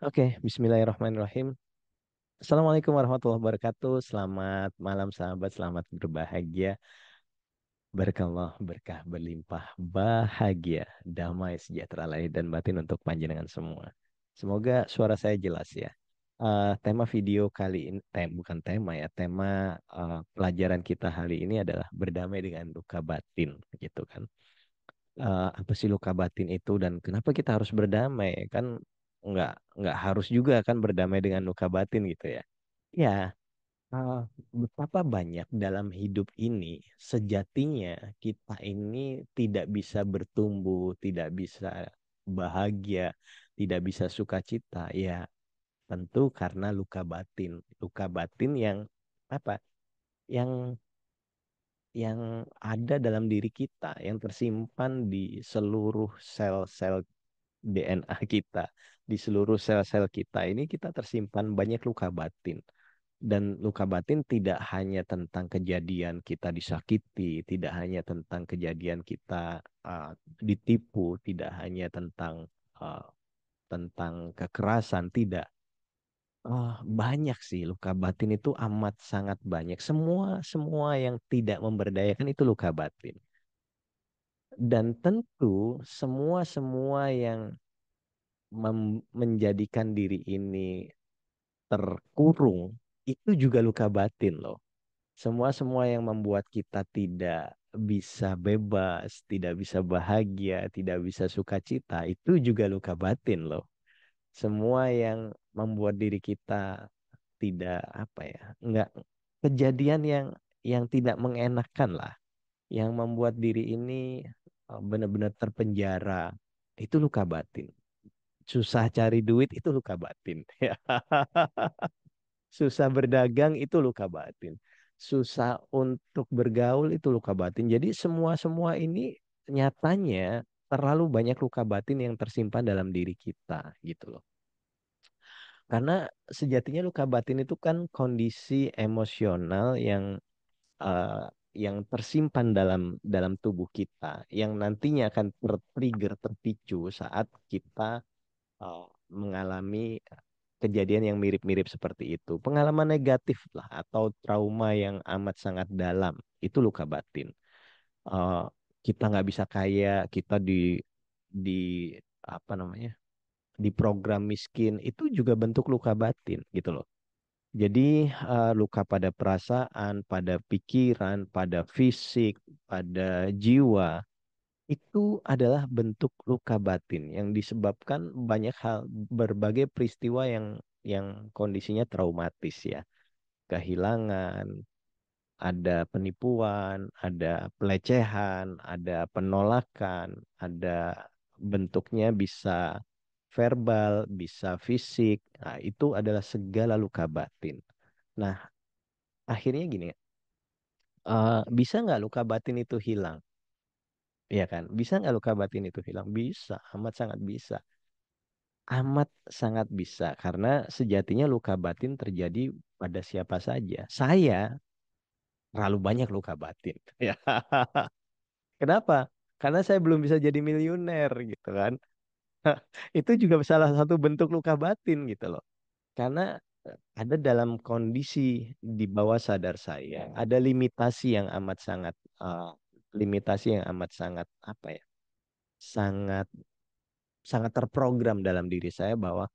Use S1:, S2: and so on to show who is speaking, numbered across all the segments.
S1: Oke, Bismillahirrahmanirrahim. Assalamualaikum warahmatullahi wabarakatuh. Selamat malam sahabat, selamat berbahagia. Barakallah, berkah berlimpah, bahagia, damai, sejahtera lahir dan batin untuk panjenengan semua. Semoga suara saya jelas ya. Tema video kali ini, bukan tema ya, tema pelajaran kita hari ini adalah berdamai dengan luka batin, gitu kan. Apa sih luka batin itu dan kenapa kita harus berdamai? Kan nggak nggak harus juga kan berdamai dengan luka batin gitu ya. Ya, uh, betapa banyak dalam hidup ini sejatinya kita ini tidak bisa bertumbuh, tidak bisa bahagia, tidak bisa sukacita. Ya, tentu karena luka batin. Luka batin yang apa? Yang ada dalam diri kita, yang tersimpan di seluruh sel-sel DNA kita, di seluruh sel-sel kita ini kita tersimpan banyak luka batin. Dan luka batin tidak hanya tentang kejadian kita disakiti, tidak hanya tentang kejadian kita ditipu, tidak hanya uh, tentang kekerasan, tidak. Banyak sih luka batin itu amat sangat banyak. Semua semua yang tidak memberdayakan itu luka batin. Dan tentu semua-semua yang menjadikan diri ini terkurung itu juga luka batin loh. Semua-semua yang membuat kita tidak bisa bebas, tidak bisa bahagia, tidak bisa sukacita, itu juga luka batin loh. Semua yang membuat diri kita tidak apa ya, nggak kejadian yang tidak mengenakan lah, yang membuat diri ini benar-benar terpenjara, itu luka batin. Susah cari duit itu luka batin. Susah berdagang itu luka batin. Susah untuk bergaul itu luka batin. Jadi semua-semua ini nyatanya terlalu banyak luka batin yang tersimpan dalam diri kita gitu loh. Karena sejatinya luka batin itu kan kondisi emosional eh, yang tersimpan dalam tubuh kita, yang nantinya akan tertrigger, terpicu saat kita uh, mengalami kejadian yang mirip-mirip seperti itu. Pengalaman negatif lah atau trauma yang amat sangat dalam itu luka batin. Uh, kita nggak bisa kaya, kita di apa namanya, di program miskin itu juga bentuk luka batin gitu loh. Jadi luka pada perasaan, pada pikiran, pada fisik, pada jiwa itu adalah bentuk luka batin yang disebabkan banyak hal, berbagai peristiwa yang kondisinya traumatis ya. Kehilangan, ada penipuan, ada pelecehan, ada penolakan, ada bentuknya bisa verbal, bisa fisik. Nah, itu adalah segala luka batin. Nah, akhirnya gini, bisa nggak luka batin itu hilang? Iya kan? Bisa nggak luka batin itu hilang? Bisa, amat sangat bisa. Amat sangat bisa. Karena sejatinya luka batin terjadi pada siapa saja. Saya terlalu banyak luka batin. Ya. Kenapa? Karena saya belum bisa jadi miliuner gitu kan. Itu juga salah satu bentuk luka batin gitu loh. Karena ada dalam kondisi di bawah sadar saya, ada uh, limitasi yang amat sangat apa ya, sangat sangat terprogram dalam diri saya bahwa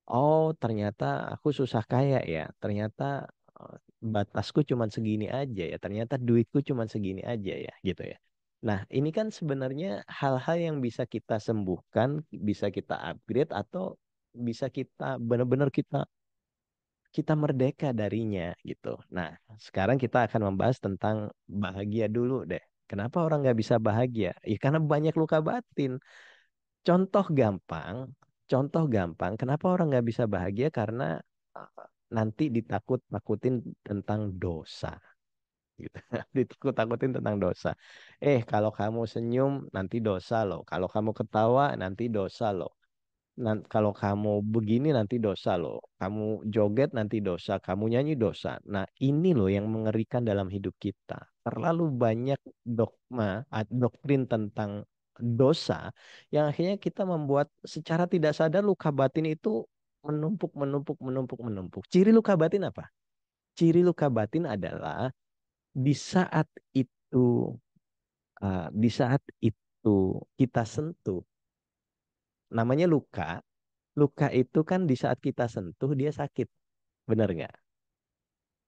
S1: oh ternyata aku susah kaya ya, ternyata eh, batasku cuman segini aja ya, ternyata duitku cuman segini aja ya gitu ya. Nah ini kan sebenarnya hal-hal yang bisa kita sembuhkan, bisa kita upgrade atau bisa kita benar-benar kita merdeka darinya gitu. Nah, sekarang kita akan membahas tentang bahagia dulu deh. Kenapa orang nggak bisa bahagia? Ya karena banyak luka batin. Contoh gampang, contoh gampang. Kenapa orang nggak bisa bahagia? Karena uh, nanti ditakut-takutin tentang dosa. Gitu. Ditakut-takutin tentang dosa. Kalau kamu senyum nanti dosa loh. Kalau kamu ketawa nanti dosa loh. Kalau kamu begini nanti dosa loh. Kamu joget nanti dosa. Kamu nyanyi dosa. Nah, ini loh yang mengerikan dalam hidup kita. Terlalu banyak dogma, doktrin tentang dosa yang akhirnya kita membuat secara tidak sadar luka batin itu menumpuk, menumpuk, menumpuk, menumpuk. Ciri luka batin apa? Ciri luka batin adalah di saat itu, di saat itu kita sentuh, namanya luka. Luka itu kan di saat kita sentuh dia sakit, benar nggak?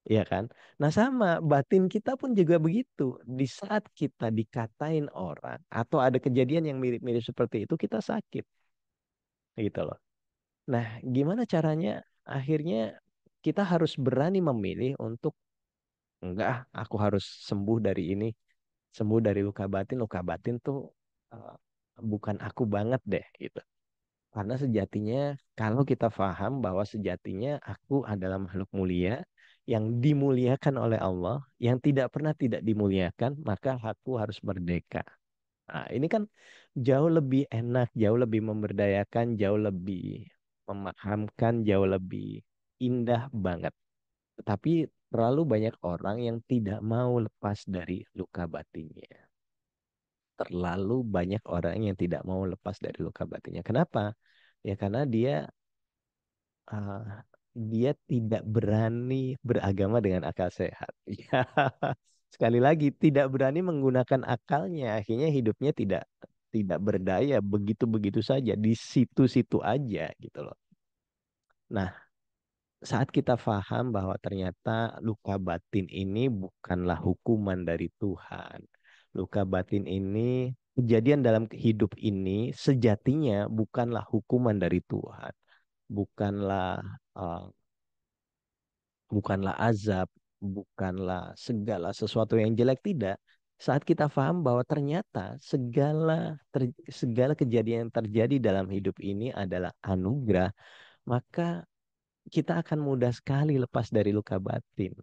S1: Iya kan? Nah sama, batin kita pun juga begitu. Di saat kita dikatain orang atau ada kejadian yang mirip-mirip seperti itu, kita sakit, gitu loh. Nah, gimana caranya? Akhirnya kita harus berani memilih untuk enggak, aku harus sembuh dari ini, sembuh dari luka batin. Luka batin tuh eh, bukan aku banget deh, gitu. Karena sejatinya, kalau kita paham bahwa sejatinya aku adalah makhluk mulia yang dimuliakan oleh Allah, yang tidak pernah tidak dimuliakan, maka aku harus merdeka. Nah, ini kan jauh lebih enak, jauh lebih memberdayakan, jauh lebih memahamkan, jauh lebih indah banget. Tapi terlalu banyak orang yang tidak mau lepas dari luka batinnya. Terlalu banyak orang yang tidak mau lepas dari luka batinnya. Kenapa? Ya karena ah, dia tidak berani beragama dengan akal sehat. Ya, sekali lagi tidak berani menggunakan akalnya, akhirnya hidupnya tidak berdaya begitu-begitu saja di situ-situ aja gitu loh. Nah, saat kita paham bahwa ternyata luka batin ini bukanlah hukuman dari Tuhan. Luka batin ini, kejadian dalam hidup ini sejatinya bukanlah hukuman dari Tuhan. Bukanlah uh, bukanlah azab, bukanlah segala sesuatu yang jelek, tidak. Saat kita paham bahwa ternyata segala kejadian yang terjadi dalam hidup ini adalah anugerah, maka kita akan mudah sekali lepas dari luka batin.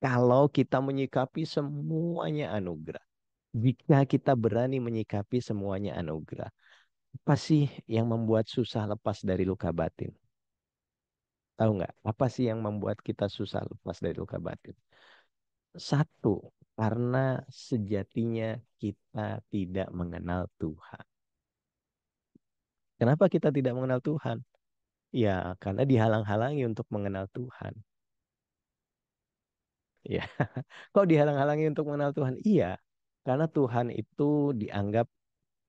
S1: Kalau kita menyikapi semuanya anugerah. Jika kita berani menyikapi semuanya anugerah. Apa sih yang membuat susah lepas dari luka batin? Tahu nggak? Apa sih yang membuat kita susah lepas dari luka batin? Satu, karena sejatinya kita tidak mengenal Tuhan. Kenapa kita tidak mengenal Tuhan? Ya, karena dihalang-halangi untuk mengenal Tuhan. Ya, kok dihalang-halangi untuk mengenal Tuhan? Iya, karena Tuhan itu dianggap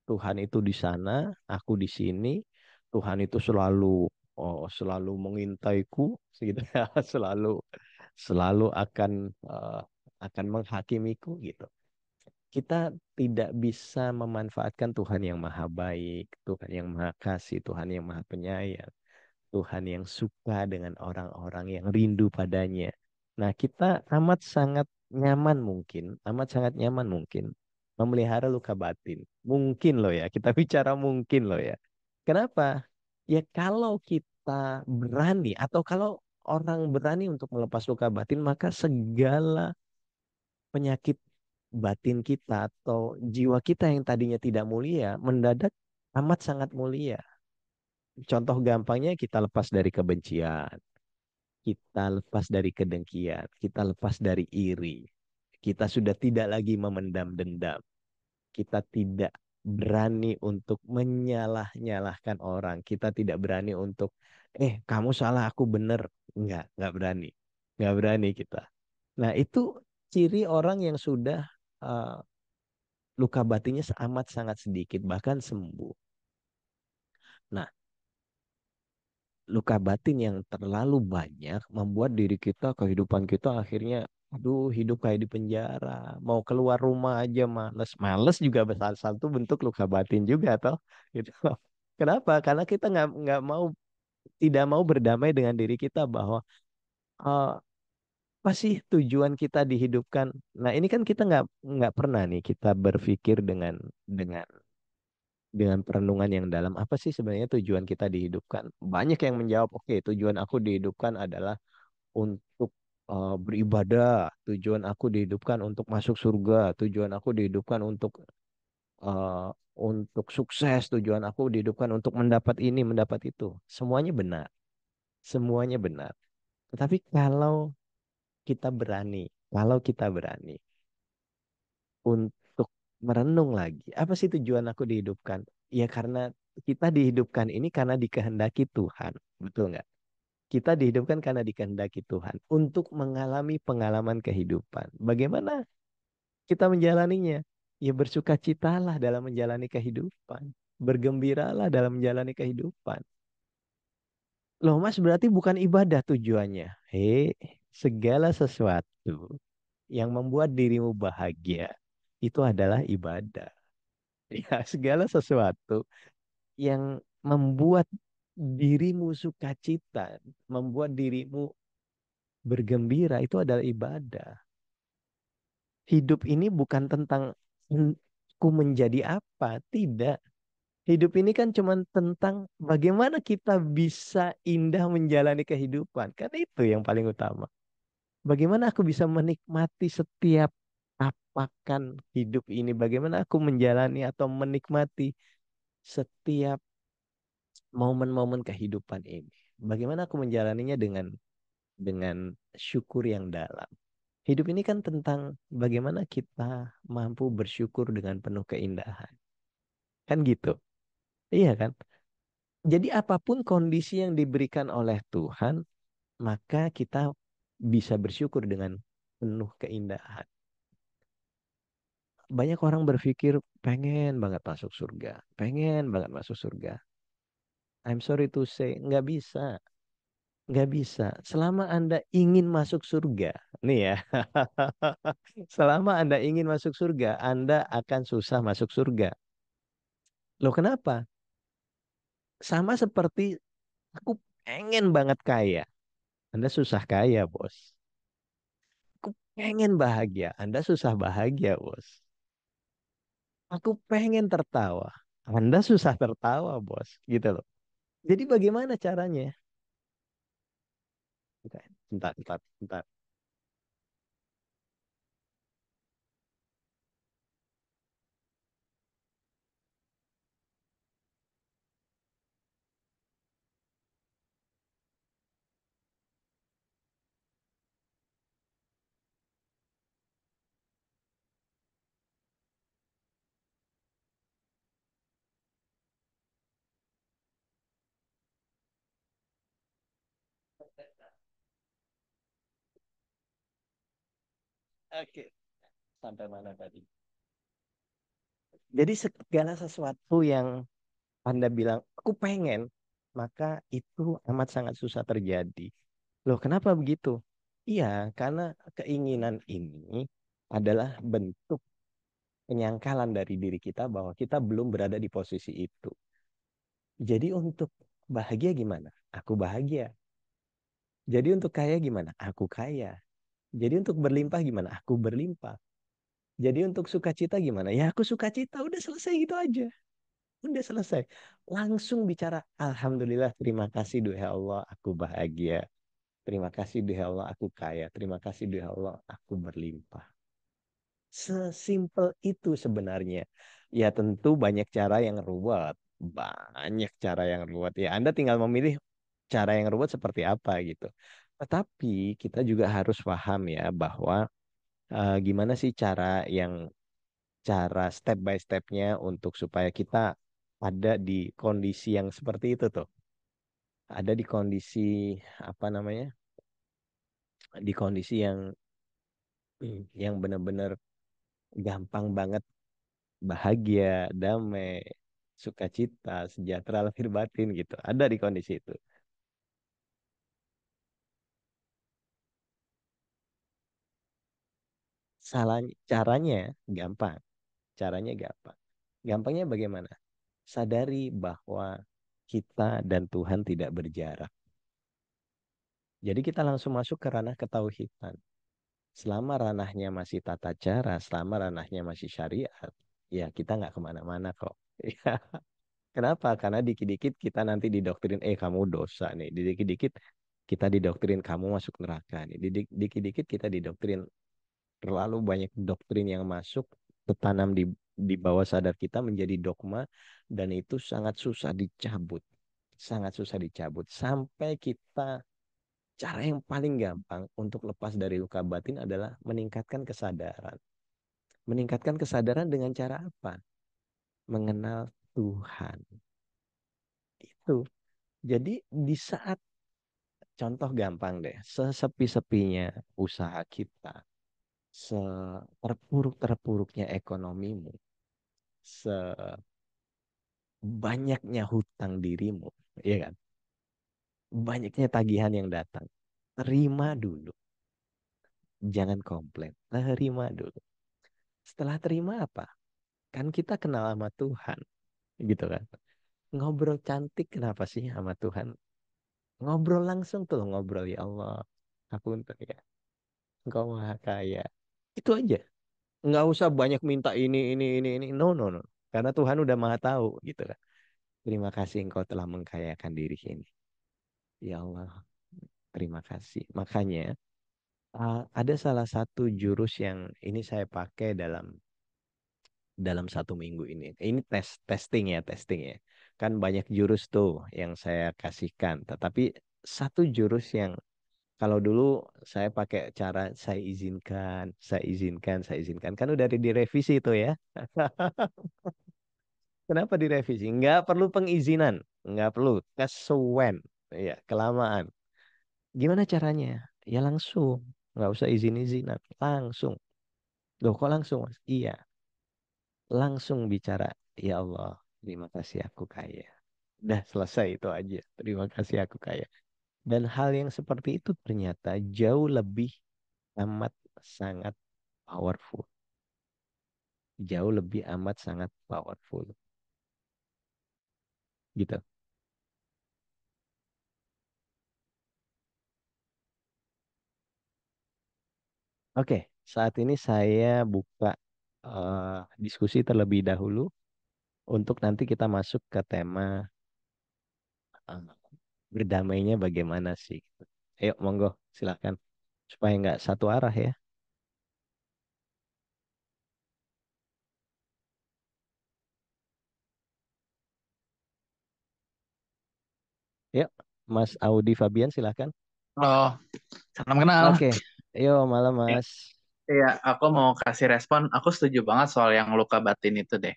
S1: Tuhan itu di sana, aku di sini. Tuhan itu selalu mengintaiku, gitu ya, selalu selalu akan menghakimiku gitu. Kita tidak bisa memanfaatkan Tuhan yang maha baik, Tuhan yang maha kasih, Tuhan yang maha penyayang, Tuhan yang suka dengan orang-orang yang rindu padanya. Nah, kita amat sangat nyaman mungkin memelihara luka batin. Mungkin loh ya, kita bicara mungkin loh ya. Kenapa? Ya kalau kita berani atau kalau orang berani untuk melepas luka batin, maka segala penyakit batin kita atau jiwa kita yang tadinya tidak mulia mendadak amat sangat mulia. Contoh gampangnya kita lepas dari kebencian, kita lepas dari kedengkian, kita lepas dari iri. Kita sudah tidak lagi memendam dendam. Kita tidak berani untuk menyalah-nyalahkan orang. Kita tidak berani untuk, kamu salah, aku bener. Enggak berani. Enggak berani kita. Nah, itu ciri orang yang sudah uh, luka batinnya amat sangat sedikit, bahkan sembuh. Nah, luka batin yang terlalu banyak membuat diri kita, kehidupan kita akhirnya, aduh, hidup kayak di penjara. Mau keluar rumah aja males. Males juga salah satu bentuk luka batin juga, toh. Gitu. Kenapa? Karena kita nggak mau, tidak mau berdamai dengan diri kita bahwa eh, apa sih tujuan kita dihidupkan. Nah, ini kan kita nggak pernah nih kita berpikir dengan dengan perenungan yang dalam, apa sih sebenarnya tujuan kita dihidupkan? Banyak yang menjawab, oke, tujuan aku dihidupkan adalah untuk beribadah, tujuan aku dihidupkan untuk masuk surga, tujuan aku dihidupkan uh, untuk sukses, tujuan aku dihidupkan untuk mendapat ini, mendapat itu. Semuanya benar, semuanya benar. Tetapi kalau kita berani untuk merenung lagi. Apa sih tujuan aku dihidupkan? Ya karena kita dihidupkan ini karena dikehendaki Tuhan. Betul nggak? Kita dihidupkan karena dikehendaki Tuhan untuk mengalami pengalaman kehidupan. Bagaimana kita menjalaninya? Ya bersukacitalah dalam menjalani kehidupan. Bergembiralah dalam menjalani kehidupan. Loh Mas, berarti bukan ibadah tujuannya. Segala sesuatu yang membuat dirimu bahagia itu adalah ibadah. Ya, segala sesuatu yang membuat dirimu sukacita, membuat dirimu bergembira itu adalah ibadah. Hidup ini bukan tentang ku menjadi apa, tidak. Hidup ini kan cuma tentang bagaimana kita bisa indah menjalani kehidupan. Kan itu yang paling utama. Bagaimana aku bisa menikmati setiap apakan hidup ini. Bagaimana aku menjalani atau menikmati setiap momen-momen kehidupan ini. Bagaimana aku menjalaninya dengan syukur yang dalam. Hidup ini kan tentang bagaimana kita mampu bersyukur dengan penuh keindahan. Kan gitu. Iya kan? Jadi apapun kondisi yang diberikan oleh Tuhan, maka kita bisa bersyukur dengan penuh keindahan. Banyak orang berpikir pengen banget masuk surga, pengen banget masuk surga. I'm sorry to say, nggak bisa, nggak bisa. Selama Anda ingin masuk surga, nih ya, selama Anda ingin masuk surga, Anda akan susah masuk surga. Loh kenapa? Sama seperti aku pengen banget kaya, Anda susah kaya, bos. Aku pengen bahagia, Anda susah bahagia, bos. Aku pengen tertawa, Anda susah tertawa, bos. Gitu loh. Jadi bagaimana caranya? Bentar, bentar, bentar. Oke, sampai mana tadi? Jadi segala sesuatu yang Anda bilang, aku pengen, maka itu amat sangat susah terjadi. Loh, kenapa begitu? Iya, karena keinginan ini adalah bentuk penyangkalan dari diri kita bahwa kita belum berada di posisi itu. Jadi untuk bahagia gimana? Aku bahagia. Jadi untuk kaya gimana? Aku kaya. Jadi untuk berlimpah gimana? Aku berlimpah. Jadi untuk sukacita gimana? Ya aku sukacita, udah selesai gitu aja. Udah selesai. Langsung bicara, Alhamdulillah, terima kasih duhai Allah, aku bahagia. Terima kasih duhai Allah, aku kaya. Terima kasih duhai Allah, aku berlimpah. Sesimpel itu sebenarnya. Ya tentu banyak cara yang ruwet. Banyak cara yang ruwet. Ya Anda tinggal memilih cara yang ruwet seperti apa gitu. Tetapi kita juga harus paham ya bahwa gimana sih cara step by stepnya untuk supaya kita ada di kondisi yang seperti itu tuh. Ada di kondisi apa namanya? Di kondisi yang benar-benar gampang banget bahagia, damai, sukacita, sejahtera lahir batin gitu. Ada di kondisi itu. Salah caranya gampang. Caranya gampang. Gampangnya bagaimana? Sadari bahwa kita dan Tuhan tidak berjarak. Jadi kita langsung masuk ke ranah ketauhidan. Selama ranahnya masih tata cara, selama ranahnya masih syariat, ya kita nggak kemana-mana kok. Ya, kenapa? Karena dikit-dikit kita nanti didoktrin, kamu dosa nih. Dikit-dikit kita didoktrin kamu masuk neraka nih. Dikit-dikit kita didoktrin, terlalu banyak doktrin yang masuk tertanam di bawah sadar kita menjadi dogma dan itu sangat susah dicabut. Sangat susah dicabut sampai kita. Cara yang paling gampang untuk lepas dari luka batin adalah meningkatkan kesadaran. Meningkatkan kesadaran dengan cara apa? Mengenal Tuhan. Itu. Jadi di saat, contoh gampang deh, sesepi-sepinya usaha kita, seterpuruk-terpuruknya ekonomimu, sebanyaknya hutang dirimu, ya kan? Banyaknya tagihan yang datang. Terima dulu. Jangan komplain. Terima dulu. Setelah terima apa? Kan kita kenal sama Tuhan. Gitu kan. Ngobrol cantik kenapa sih sama Tuhan? Ngobrol langsung tuh. Ngobrol, ya Allah. Aku untuk ya. Engkau maha kaya. Itu aja. Nggak usah banyak minta ini. No, no, no. Karena Tuhan udah maha tahu. Gitu kan. Terima kasih engkau telah mengkayakan diri ini. Ya Allah. Terima kasih. Makanya ada salah satu jurus yang ini saya pakai dalam dalam 1 minggu ini. Ini testing ya. Kan banyak jurus tuh yang saya kasihkan. Tetapi satu jurus yang kalau dulu saya pakai cara saya izinkan. Kan udah direvisi itu ya. Kenapa direvisi? Nggak perlu pengizinan. Nggak perlu. Kesuwen. Ya, kelamaan. Gimana caranya? Ya langsung. Nggak usah izin-izinan. Langsung. Loh kok langsung, Mas? Iya. Langsung bicara. Ya Allah, terima kasih aku kaya. Udah selesai itu aja. Terima kasih aku kaya. Dan hal yang seperti itu ternyata jauh lebih amat sangat powerful. Jauh lebih amat sangat powerful. Gitu. Oke, saat ini saya buka diskusi terlebih dahulu untuk nanti kita masuk ke tema eh, berdamainya bagaimana sih. Ayo, monggo, silakan. Supaya nggak satu arah ya. Yuk, Mas Audi Fabian silakan.
S2: Oh, salam kenal.
S1: Oke, yuk malam
S2: Ya,
S1: Mas.
S2: iya, aku mau kasih respon. Aku setuju banget soal yang luka batin itu deh,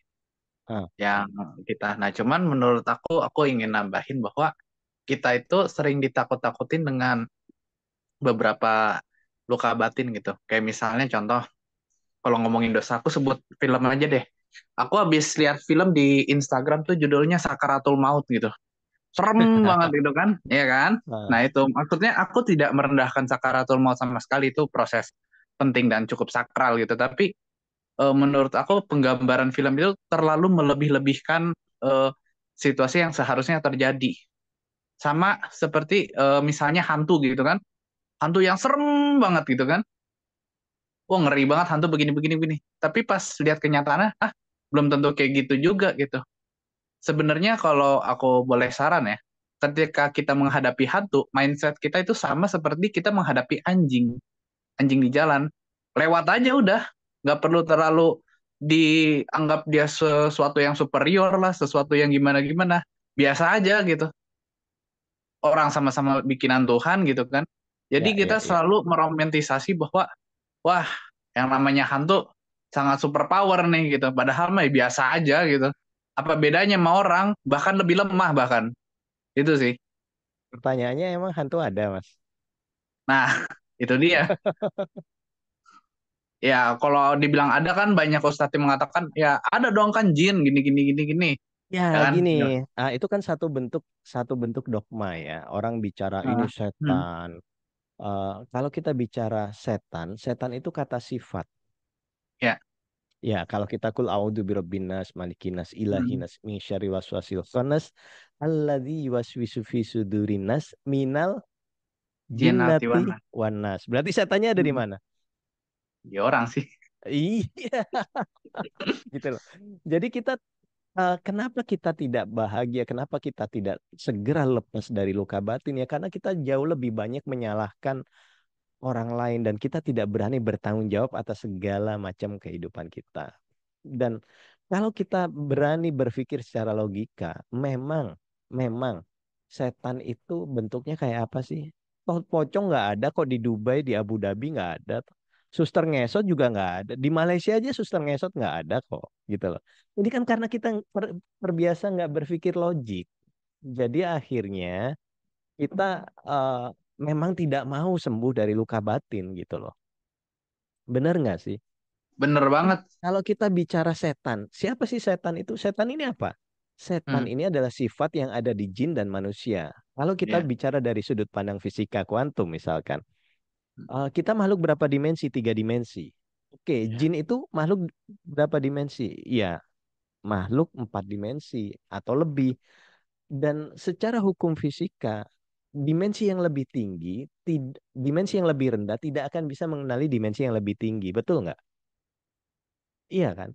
S1: Ah,
S2: yang kita. Nah, cuman menurut aku ingin nambahin bahwa kita itu sering ditakut-takutin dengan beberapa luka batin gitu. Kayak misalnya contoh, kalau ngomongin dosa, aku sebut film aja deh. Aku habis lihat film di Instagram tuh judulnya Sakaratul Maut gitu. Serem banget gitu kan, ya kan?
S1: ah,
S2: Nah itu maksudnya aku tidak merendahkan sakaratul maut sama sekali, itu proses penting dan cukup sakral gitu. Tapi menurut aku penggambaran film itu terlalu melebih-lebihkan eh, situasi yang seharusnya terjadi. Sama seperti misalnya hantu gitu kan, hantu yang serem banget gitu kan. Wah ngeri banget hantu begini-begini begini. Tapi pas lihat kenyataannya, belum tentu kayak gitu juga gitu. Sebenarnya kalau aku boleh saran ya, ketika kita menghadapi hantu, mindset kita itu sama seperti kita menghadapi anjing, anjing di jalan. Lewat aja udah, nggak perlu terlalu dianggap dia sesuatu yang superior lah, sesuatu yang gimana-gimana. Biasa aja gitu. Orang sama-sama bikinan Tuhan gitu kan. Jadi
S1: ya, ya,
S2: kita
S1: ya.
S2: selalu meromantisasi bahwa, wah, yang namanya hantu sangat super power nih gitu. Padahal mah ya biasa aja gitu. Apa bedanya sama orang, bahkan lebih lemah bahkan. Itu sih.
S1: Pertanyaannya emang hantu ada, Mas?
S2: Nah, itu dia. Ya, kalau dibilang ada kan banyak ustadz yang mengatakan, ya ada dong kan jin gini gini gini gini.
S1: Ya,
S2: Ya kan?
S1: gini.
S2: Ya.
S1: Itu kan satu bentuk dogma ya. Orang bicara ini
S2: Nah, hmm,
S1: setan. Kalau kita bicara setan, setan itu kata sifat.
S2: ya.
S1: Ya, kalau kita kul a'udzu birabbinas malikinas
S2: Hmm.
S1: ilahinas min syarri waswasil khannas alladzi yuwaswisu fi sudurinas minal
S2: Jinnati
S1: jinnati
S2: wan.
S1: wanas. Berarti setannya ada di
S2: Hmm.
S1: mana?
S2: Ya orang sih.
S1: Iya, gitu loh. Jadi kita kenapa kita tidak bahagia? Kenapa kita tidak segera lepas dari luka batin ya? Karena kita jauh lebih banyak menyalahkan orang lain dan kita tidak berani bertanggung jawab atas segala macam kehidupan kita. Dan kalau kita berani berpikir secara logika, memang, memang setan itu bentuknya kayak apa sih? Toh pocong nggak ada kok di Dubai, di Abu Dhabi nggak ada. Suster ngesot juga nggak ada. Di Malaysia aja suster ngesot nggak ada kok, gitu loh. Ini kan karena kita terbiasa nggak berpikir logik. Jadi akhirnya kita eh, memang tidak mau sembuh dari luka batin gitu loh. Bener nggak sih?
S2: Bener
S1: Kan
S2: banget.
S1: kalau kita bicara setan, siapa sih setan itu? Setan ini apa? Setan
S2: Hmm,
S1: ini adalah sifat yang ada di jin dan manusia. Kalau kita
S2: ya.
S1: bicara dari sudut pandang fisika kuantum misalkan, kita makhluk berapa dimensi? Tiga dimensi. Oke,
S2: Ya.
S1: jin itu makhluk berapa dimensi? Iya, makhluk empat dimensi atau lebih. Dan secara hukum fisika, dimensi yang lebih tinggi, dimensi yang lebih rendah tidak akan bisa mengenali dimensi yang lebih tinggi. Betul nggak? Iya kan?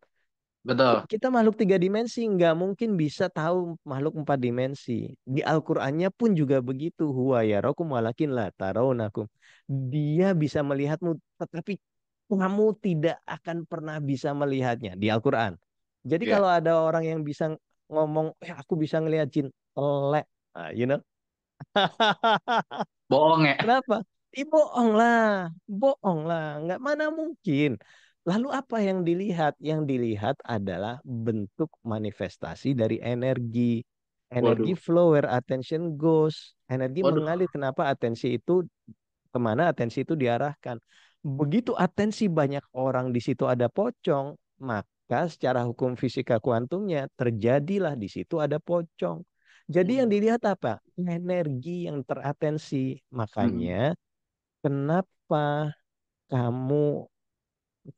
S2: Betul.
S1: Kita makhluk tiga dimensi nggak mungkin bisa tahu makhluk empat dimensi. Di Al-Qur'annya pun juga begitu. Huwa yarakum walakin la tarawnakum. Dia bisa melihatmu, tetapi kamu tidak akan pernah bisa melihatnya di Al-Qur'an. Jadi
S2: Ya.
S1: kalau ada orang yang bisa ngomong, aku bisa ngelihat jin, telek. Nah, you know?
S2: Bohong ya.
S1: Kenapa? Bohong lah, bohong lah, nggak mana mungkin. Lalu apa yang dilihat? Yang dilihat adalah bentuk manifestasi dari energi. Energi
S2: Waduh.
S1: flow where attention goes. Energi
S2: Waduh.
S1: mengalir. Kenapa atensi itu, kemana atensi itu diarahkan? Begitu atensi banyak orang di situ ada pocong, maka secara hukum fisika kuantumnya terjadilah di situ ada pocong. Jadi yang
S2: Waduh.
S1: dilihat apa? Energi yang teratensi.
S2: Hmm.
S1: Makanya kenapa kamu,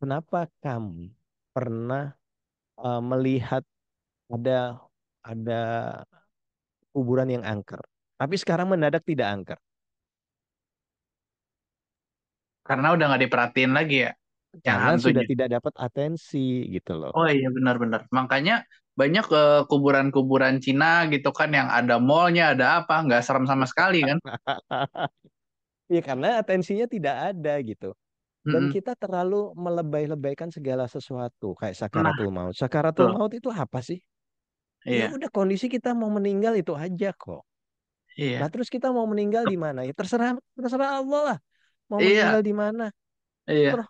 S1: kenapa kamu pernah melihat ada ada kuburan yang angker, tapi sekarang mendadak tidak angker?
S2: Karena udah nggak diperhatiin lagi ya, yang
S1: Karena sudah
S2: hantunya.
S1: tidak dapat atensi gitu loh.
S2: Oh iya benar-benar. Makanya banyak kuburan-kuburan Cina gitu kan yang ada mallnya, ada apa, nggak serem sama sekali kan?
S1: Ya karena atensinya tidak ada gitu. Dan
S2: Mm-mm.
S1: kita terlalu melebay-lebaykan segala sesuatu kayak
S2: Nah,
S1: sakaratul maut. Sakaratul
S2: betul.
S1: maut itu apa sih? Ya
S2: Iya,
S1: udah kondisi kita mau meninggal itu aja kok. Lah
S2: iya,
S1: terus kita mau meninggal di mana? Ya terserah terserah Allah lah. Mau
S2: iya,
S1: meninggal di mana?
S2: iya,
S1: Terus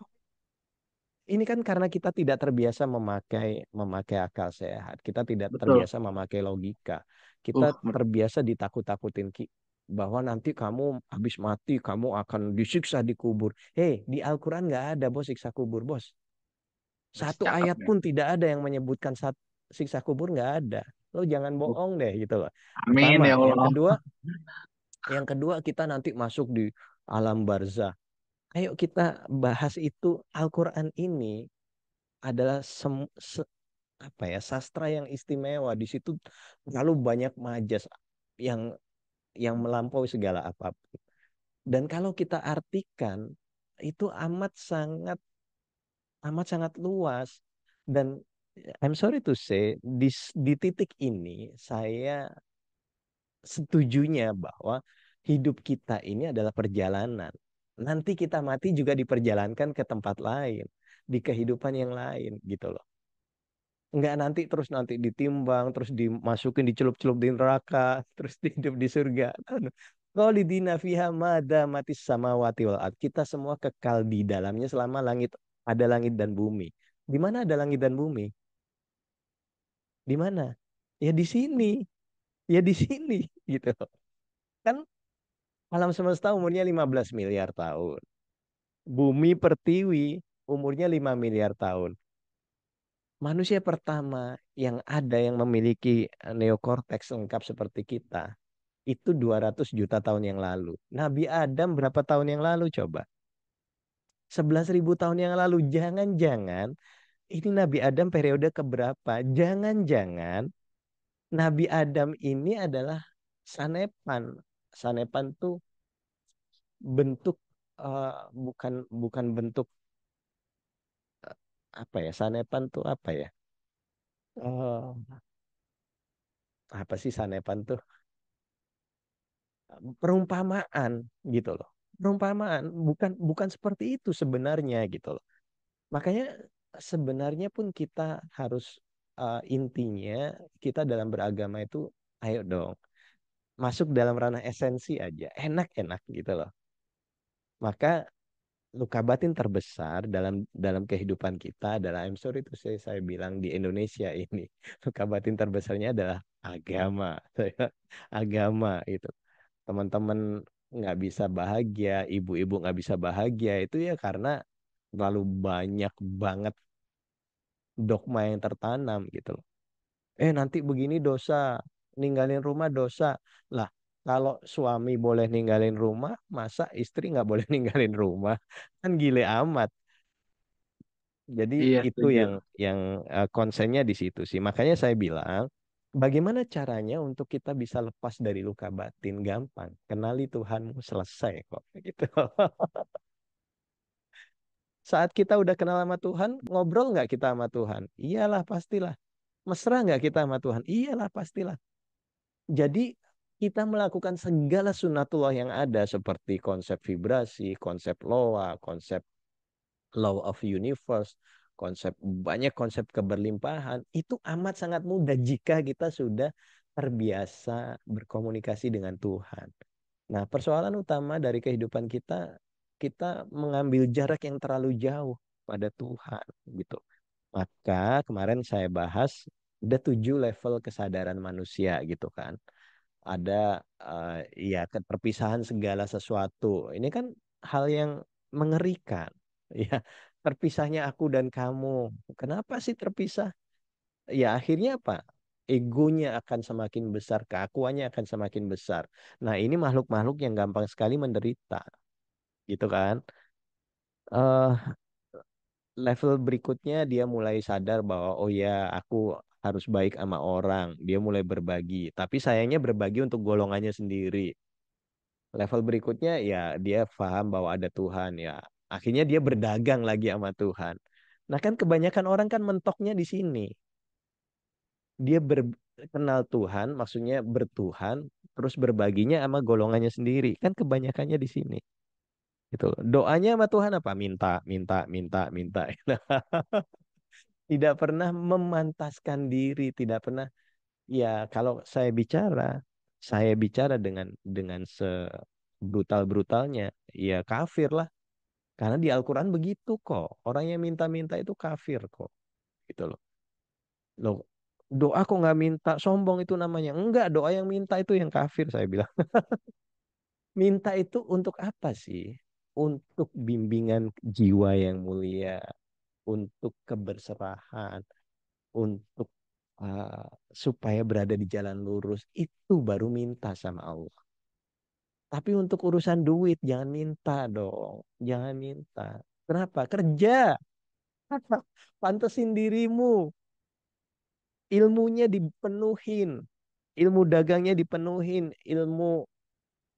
S1: ini kan karena kita tidak terbiasa memakai memakai akal sehat. Kita tidak
S2: betul.
S1: terbiasa memakai logika. Kita
S2: Bet-
S1: terbiasa ditakut-takutin bahwa nanti kamu habis mati kamu akan disiksa di kubur. Hei, di Al-Qur'an nggak ada bos siksa kubur, bos. Satu
S2: Cakep
S1: ayat
S2: ya.
S1: pun tidak ada yang menyebutkan siksa kubur, nggak ada. Lo jangan
S2: Uh,
S1: bohong deh gitu loh.
S2: Amin
S1: Pertama,
S2: ya Allah.
S1: yang kedua kita nanti masuk di alam barzah. Ayo kita bahas itu. Al-Qur'an ini adalah apa ya, sastra yang istimewa. Di situ terlalu banyak majas yang melampaui segala apapun. Dan kalau kita artikan itu amat sangat luas. Dan I'm sorry to say di titik ini saya setujunya bahwa hidup kita ini adalah perjalanan. Nanti kita mati juga diperjalankan ke tempat lain, di kehidupan yang lain gitu loh. Enggak nanti terus nanti ditimbang, terus dimasukin dicelup-celup di neraka, terus hidup di surga. Khalidina fiha mada matis samawati wal ard. Kita semua kekal di dalamnya selama ada langit dan bumi. Di mana ada langit dan bumi? Di mana? Ya di sini. Ya di sini gitu. Kan alam semesta umurnya 15 miliar tahun. Bumi pertiwi umurnya 5 miliar tahun. Manusia pertama yang ada yang memiliki neokorteks lengkap seperti kita itu 200 juta tahun yang lalu. Nabi Adam berapa tahun yang lalu coba? 11.000 tahun yang lalu. Jangan-jangan ini Nabi Adam periode keberapa? Jangan-jangan Nabi Adam ini adalah sanepan. Sanepan tuh bentuk bukan bukan bentuk apa ya? Sanepan tuh apa ya? Eh, apa sih sanepan tuh? Perumpamaan gitu loh. Perumpamaan bukan bukan seperti itu sebenarnya gitu loh. Makanya sebenarnya pun kita harus intinya kita dalam beragama itu ayo dong masuk dalam ranah esensi aja. Enak-enak gitu loh. Maka luka batin terbesar dalam dalam kehidupan kita adalah, I'm sorry itu saya bilang di Indonesia ini luka batin terbesarnya adalah agama. Agama itu. Teman-teman nggak bisa bahagia, ibu-ibu nggak bisa bahagia itu ya karena terlalu banyak banget dogma yang tertanam gitu loh. Nanti begini dosa, ninggalin rumah dosa. Lah, kalau suami boleh ninggalin rumah, masa istri nggak boleh ninggalin rumah? Kan gile amat. Jadi
S2: Iya,
S1: itu
S2: setuju.
S1: yang konsennya di situ sih. Makanya saya bilang, bagaimana caranya untuk kita bisa lepas dari luka batin? Gampang. Kenali Tuhanmu, selesai kok. Gitu. Saat kita udah kenal sama Tuhan, ngobrol nggak kita sama Tuhan? Iyalah, pastilah. Mesra nggak kita sama Tuhan? Iyalah, pastilah. Jadi kita melakukan segala sunatullah yang ada seperti konsep vibrasi, konsep loa, konsep law of universe, banyak konsep keberlimpahan itu amat sangat mudah jika kita sudah terbiasa berkomunikasi dengan Tuhan. Nah, persoalan utama dari kehidupan kita, kita mengambil jarak yang terlalu jauh pada Tuhan, gitu. Maka kemarin saya bahas ada 7 level kesadaran manusia, gitu kan. Ada ya keterpisahan segala sesuatu. Ini kan hal yang mengerikan. Ya, terpisahnya aku dan kamu. Kenapa sih terpisah? Ya akhirnya apa? Egonya akan semakin besar, keakuannya akan semakin besar. Nah, ini makhluk-makhluk yang gampang sekali menderita, gitu kan? eh Level berikutnya dia mulai sadar bahwa oh ya, aku harus baik sama orang. Dia mulai berbagi, tapi sayangnya berbagi untuk golongannya sendiri. Level berikutnya ya dia paham bahwa ada Tuhan ya. Akhirnya dia berdagang lagi sama Tuhan. Nah, kan kebanyakan orang kan mentoknya di sini. Dia kenal Tuhan, maksudnya bertuhan, terus berbaginya sama golongannya sendiri. Kan kebanyakannya di sini. Gitu loh. Doanya sama Tuhan apa? Minta, minta, minta, minta. Tidak pernah memantaskan diri, tidak pernah. Ya, kalau saya bicara dengan sebrutal-brutalnya, ya kafir lah. Karena di Al-Quran begitu kok. Orang yang minta-minta itu kafir kok. Gitu loh. Loh, doa kok nggak minta, sombong itu namanya. Enggak, doa yang minta itu yang kafir, saya bilang. Minta itu untuk apa sih? Untuk bimbingan jiwa yang mulia, untuk keberserahan, untuk supaya berada di jalan lurus. Itu baru minta sama Allah. Tapi untuk urusan duit, jangan minta dong. Jangan minta. Kenapa? Kerja. Pantesin dirimu. Ilmunya dipenuhin. Ilmu dagangnya dipenuhin. Ilmu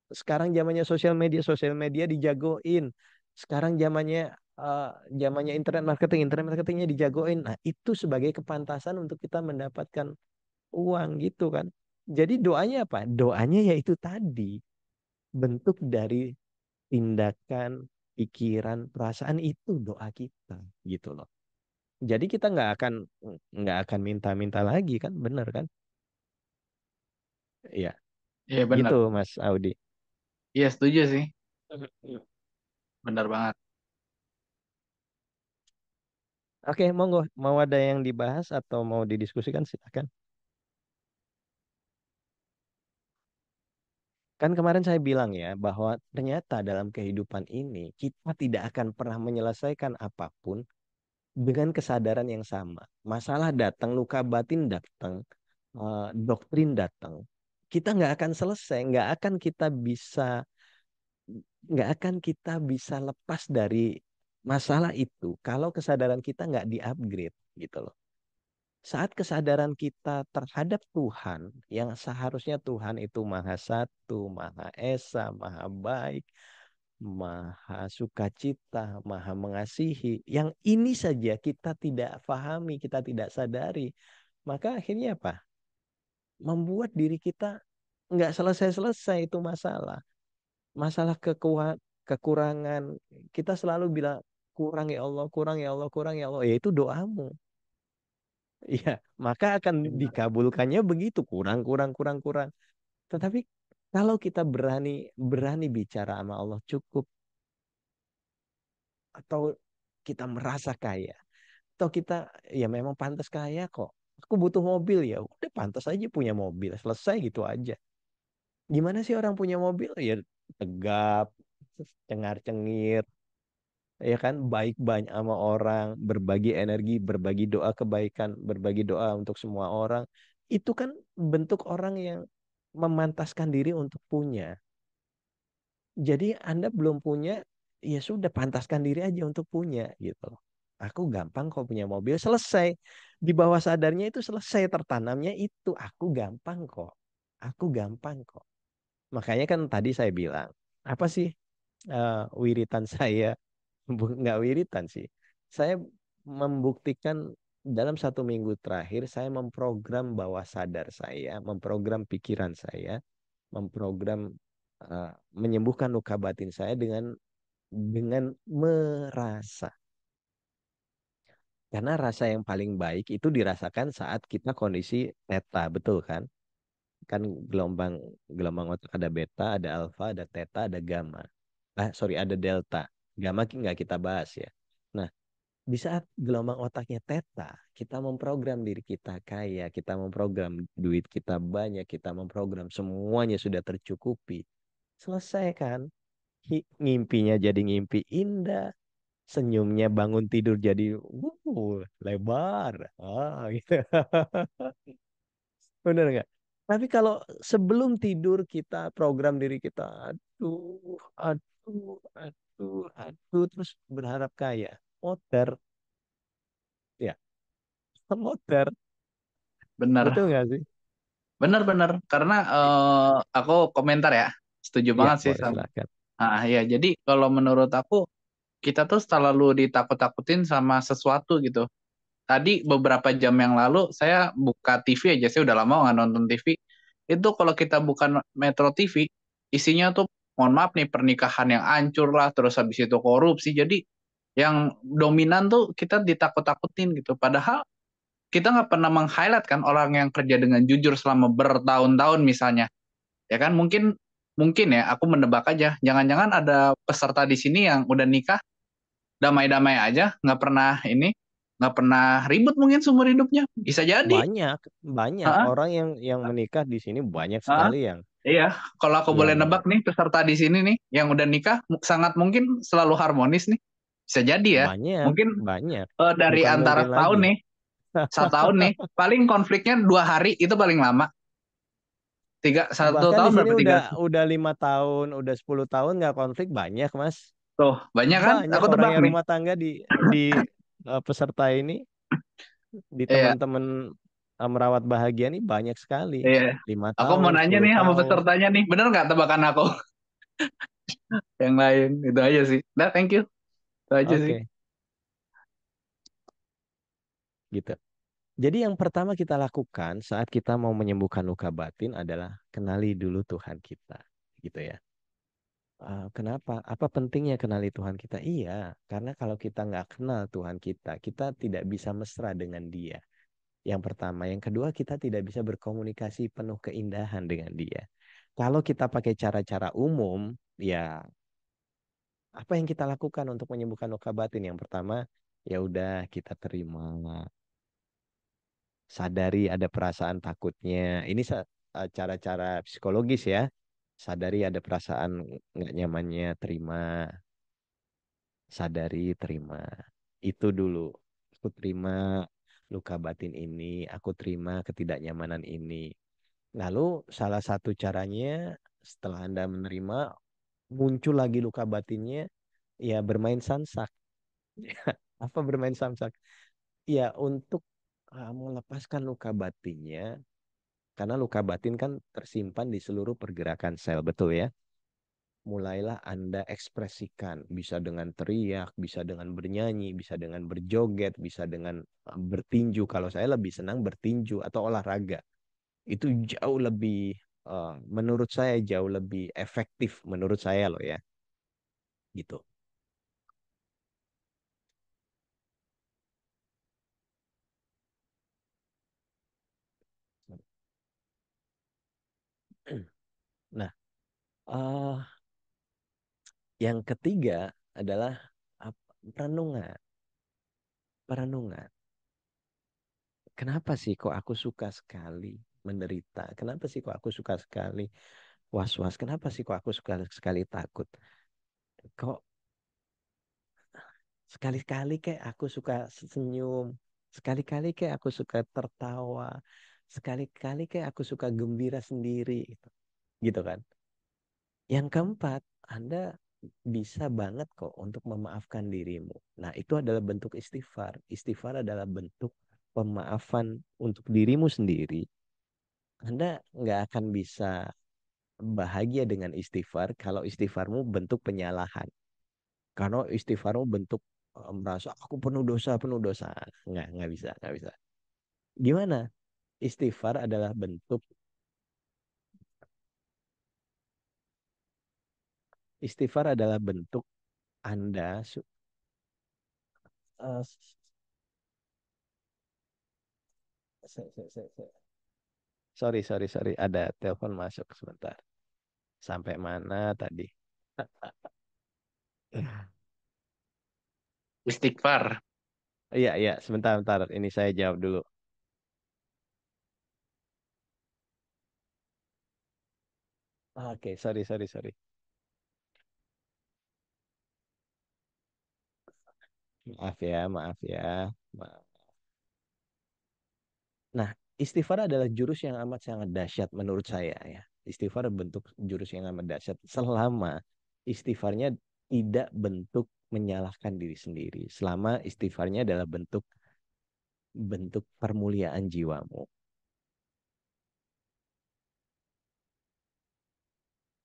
S1: sekarang zamannya sosial media dijagoin. Sekarang zamannya internet marketingnya dijagoin. Nah, itu sebagai kepantasan untuk kita mendapatkan uang gitu kan. Jadi doanya apa? Doanya yaitu tadi bentuk dari tindakan, pikiran, perasaan itu doa kita gitu loh. Jadi kita nggak akan minta-minta lagi kan, bener kan? Iya,
S2: Iya,
S1: gitu
S2: benar.
S1: Mas Audi.
S2: Iya, setuju sih. Benar banget.
S1: Oke, monggo. Mau ada yang dibahas atau mau didiskusikan silakan. Kan kemarin saya bilang ya bahwa ternyata dalam kehidupan ini kita tidak akan pernah menyelesaikan apapun dengan kesadaran yang sama. Masalah datang, luka batin datang, doktrin datang. Kita nggak akan kita bisa lepas dari masalah itu kalau kesadaran kita nggak di-upgrade gitu loh. Saat kesadaran kita terhadap Tuhan, yang seharusnya Tuhan itu Maha Satu, Maha Esa, Maha Baik, Maha Sukacita, Maha Mengasihi, yang ini saja kita tidak pahami, kita tidak sadari, maka akhirnya apa? Membuat diri kita nggak selesai-selesai itu masalah. Masalah kekurangan, kita selalu bilang, kurang ya Allah, kurang ya Allah, kurang ya Allah. Ya itu doamu. Iya, maka akan
S2: Benar.
S1: dikabulkannya begitu, kurang, kurang, kurang, kurang. Tetapi kalau kita berani berani bicara sama Allah, cukup atau kita merasa kaya, atau kita ya memang pantas kaya kok. Aku butuh mobil ya, udah pantas aja punya mobil, selesai gitu aja. Gimana sih orang punya mobil? Ya tegap, cengar-cengir, ya kan, baik banyak sama orang, berbagi energi, berbagi doa kebaikan, berbagi doa untuk semua orang. Itu kan bentuk orang yang memantaskan diri untuk punya. Jadi Anda belum punya, ya sudah pantaskan diri aja untuk punya gitu loh. Aku gampang kok punya mobil, selesai. Di bawah sadarnya itu selesai tertanamnya itu. Aku gampang kok. Aku gampang kok. Makanya kan tadi saya bilang, apa sih wiritan saya? Nggak wiritan sih. Saya membuktikan dalam 1 minggu terakhir, saya memprogram bawah sadar saya, memprogram pikiran saya, memprogram menyembuhkan luka batin saya dengan merasa. Karena rasa yang paling baik itu dirasakan saat kita kondisi theta, betul kan? Kan gelombang gelombang otak ada beta, ada alfa, ada theta, ada gamma. Sorry, ada delta. Gamma nggak kita bahas ya. Nah, di saat gelombang otaknya theta, kita memprogram diri kita kaya, kita memprogram duit kita banyak, kita memprogram semuanya sudah tercukupi. Selesai kan? Ngimpinya jadi ngimpi indah, senyumnya bangun tidur jadi lebar. Gitu. Bener nggak? Tapi kalau sebelum tidur kita program diri kita, aduh, terus berharap kaya, motor, ya, motor, betul
S2: Bener,
S1: nggak sih?
S2: bener. Karena aku komentar ya, setuju
S1: Ya,
S2: banget sih
S1: boleh
S2: sama.
S1: silakan.
S2: Ya, jadi kalau menurut aku kita tuh selalu ditakut-takutin sama sesuatu gitu. Tadi beberapa jam yang lalu saya buka TV aja, saya udah lama nggak nonton TV. Itu kalau kita buka Metro TV, isinya tuh, mohon maaf nih, pernikahan yang hancur lah, terus habis itu korupsi. Jadi yang dominan tuh kita ditakut-takutin gitu. Padahal kita nggak pernah meng-highlight kan orang yang kerja dengan jujur selama bertahun-tahun misalnya. Ya kan, mungkin mungkin ya, aku menebak aja. Jangan-jangan ada peserta di sini yang udah nikah damai-damai aja, nggak pernah ribut mungkin seumur hidupnya. Bisa jadi.
S1: Banyak, banyak
S2: Heeh,
S1: orang yang menikah di sini banyak
S2: heeh.
S1: sekali yang
S2: Iya, kalau aku boleh
S1: yang
S2: nebak nih, peserta di sini nih yang udah nikah sangat mungkin selalu harmonis nih. Bisa jadi ya.
S1: banyak,
S2: Mungkin
S1: banyak.
S2: dari
S1: Bukan
S2: antara
S1: mungkin
S2: setahun
S1: lagi.
S2: nih, 1 tahun nih, paling konfliknya 2 hari itu paling lama. Satu
S1: Bahkan di
S2: tahun
S1: sini
S2: berapa, tiga?
S1: udah 5 tahun, udah 10 tahun nggak konflik banyak, Mas.
S2: Tuh, banyak kan?
S1: Banyak
S2: Aku
S1: orang
S2: tebak
S1: yang
S2: nih.
S1: rumah tangga di peserta ini, di
S2: Iya,
S1: teman-teman merawat bahagia nih banyak sekali.
S2: iya.
S1: lima
S2: Aku mau
S1: tahun,
S2: nanya
S1: 10
S2: nih sama
S1: tahun.
S2: pesertanya nih, bener nggak tebakan aku? Yang lain, itu aja sih. Nah, thank you. Itu aja sih.
S1: Oke, gitu. Jadi yang pertama kita lakukan saat kita mau menyembuhkan luka batin adalah kenali dulu Tuhan kita, gitu ya. Kenapa? Apa pentingnya kenali Tuhan kita? Iya, karena kalau kita nggak kenal Tuhan kita tidak bisa mesra dengan Dia. Yang pertama, yang kedua, kita tidak bisa berkomunikasi penuh keindahan dengan Dia. Kalau kita pakai cara-cara umum, ya apa yang kita lakukan untuk menyembuhkan luka batin? Yang pertama, ya udah kita terima, sadari ada perasaan takutnya. Ini cara-cara psikologis ya. Sadari ada perasaan nggak nyamannya, terima. Sadari, terima. Itu dulu. Aku terima luka batin ini, aku terima ketidaknyamanan ini. Lalu salah satu caranya setelah Anda menerima, muncul lagi luka batinnya, ya bermain samsak. Apa bermain samsak? Ya untuk melepaskan luka batinnya, karena luka batin kan tersimpan di seluruh pergerakan sel, betul ya? Mulailah Anda ekspresikan, bisa dengan teriak, bisa dengan bernyanyi, bisa dengan berjoget, bisa dengan bertinju. Kalau saya lebih senang bertinju atau olahraga. Itu jauh lebih, menurut saya jauh lebih efektif menurut saya loh ya, gitu. Nah, yang ketiga adalah apa? Perenungan, perenungan. Kenapa sih kok aku suka sekali menderita? Kenapa sih kok aku suka sekali was-was? Kenapa sih kok aku suka sekali takut? Kok sekali-kali kayak aku suka senyum, sekali-kali kayak aku suka tertawa, sekali-kali kayak aku suka gembira sendiri, gitu kan? Yang keempat, Anda bisa banget kok untuk memaafkan dirimu. Nah, itu adalah bentuk istighfar. Istighfar adalah bentuk pemaafan untuk dirimu sendiri. Anda nggak akan bisa bahagia dengan istighfar kalau istighfarmu bentuk penyalahan. Karena istighfarmu bentuk merasa aku penuh dosa, penuh dosa. Nggak bisa, nggak bisa. Gimana? Istighfar adalah bentuk, istighfar adalah bentuk Anda, uh, sorry, sorry, sorry. Ada telepon masuk sebentar. Sampai mana tadi?
S2: Istighfar.
S1: Iya, iya. Sebentar, sebentar. Ini saya jawab dulu. Oke, sorry, sorry, sorry. Maaf ya, maaf ya. Maaf. Nah, istighfar adalah jurus yang amat sangat dahsyat menurut saya ya. Istighfar bentuk jurus yang amat dahsyat selama istighfarnya tidak bentuk menyalahkan diri sendiri. Selama istighfarnya adalah bentuk bentuk permuliaan jiwamu.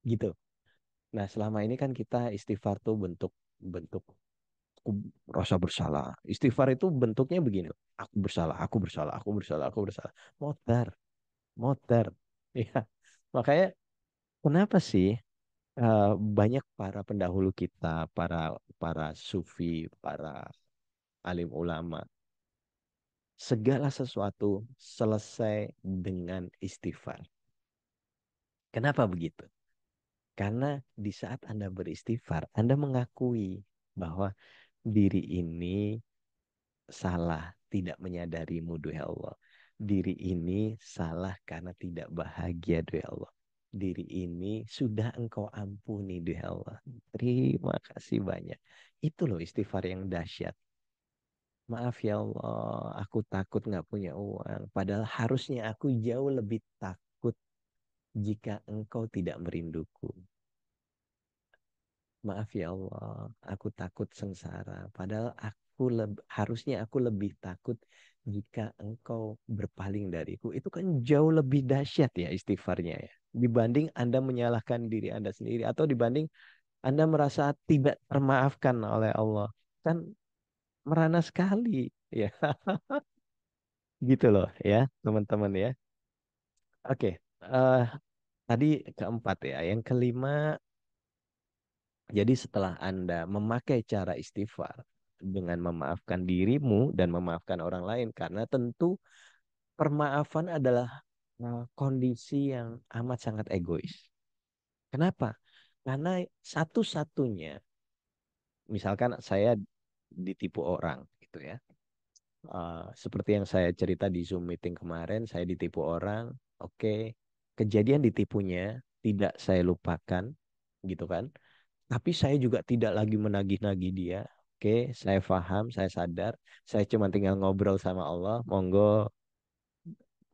S1: Gitu. Nah, selama ini kan kita istighfar tuh bentuk bentuk aku rasa bersalah. Istighfar itu bentuknya begini. Aku bersalah, aku bersalah, aku bersalah, aku bersalah. Motor, motor. Ya, makanya kenapa sih banyak para pendahulu kita, para para sufi, para alim ulama, segala sesuatu selesai dengan istighfar. Kenapa begitu? Karena di saat Anda beristighfar, Anda mengakui bahwa diri ini salah, tidak menyadarimu, duh Allah. Diri ini salah karena tidak bahagia, duh Allah. Diri ini sudah engkau ampuni, duh Allah. Terima kasih banyak. Itu loh istighfar yang dahsyat. Maaf ya Allah, aku takut nggak punya uang. Padahal harusnya aku jauh lebih takut jika engkau tidak merinduku. Maaf ya Allah, aku takut sengsara. Padahal harusnya aku lebih takut jika engkau berpaling dariku. Itu kan jauh lebih dahsyat ya istighfarnya ya. Dibanding Anda menyalahkan diri Anda sendiri atau dibanding Anda merasa tidak termaafkan oleh Allah. Kan merana sekali ya. Gitu loh ya, teman-teman ya. Oke, eh, tadi keempat ya. Yang kelima, jadi setelah Anda memakai cara istighfar dengan memaafkan dirimu dan memaafkan orang lain, karena tentu permaafan adalah kondisi yang amat sangat egois. Kenapa? Karena satu-satunya, misalkan saya ditipu orang, gitu ya. Seperti yang saya cerita di Zoom meeting kemarin, saya ditipu orang. Oke, kejadian ditipunya tidak saya lupakan, gitu kan? Tapi saya juga tidak lagi menagih-nagih dia. Oke, saya paham, saya sadar. Saya cuma tinggal ngobrol sama Allah. Monggo,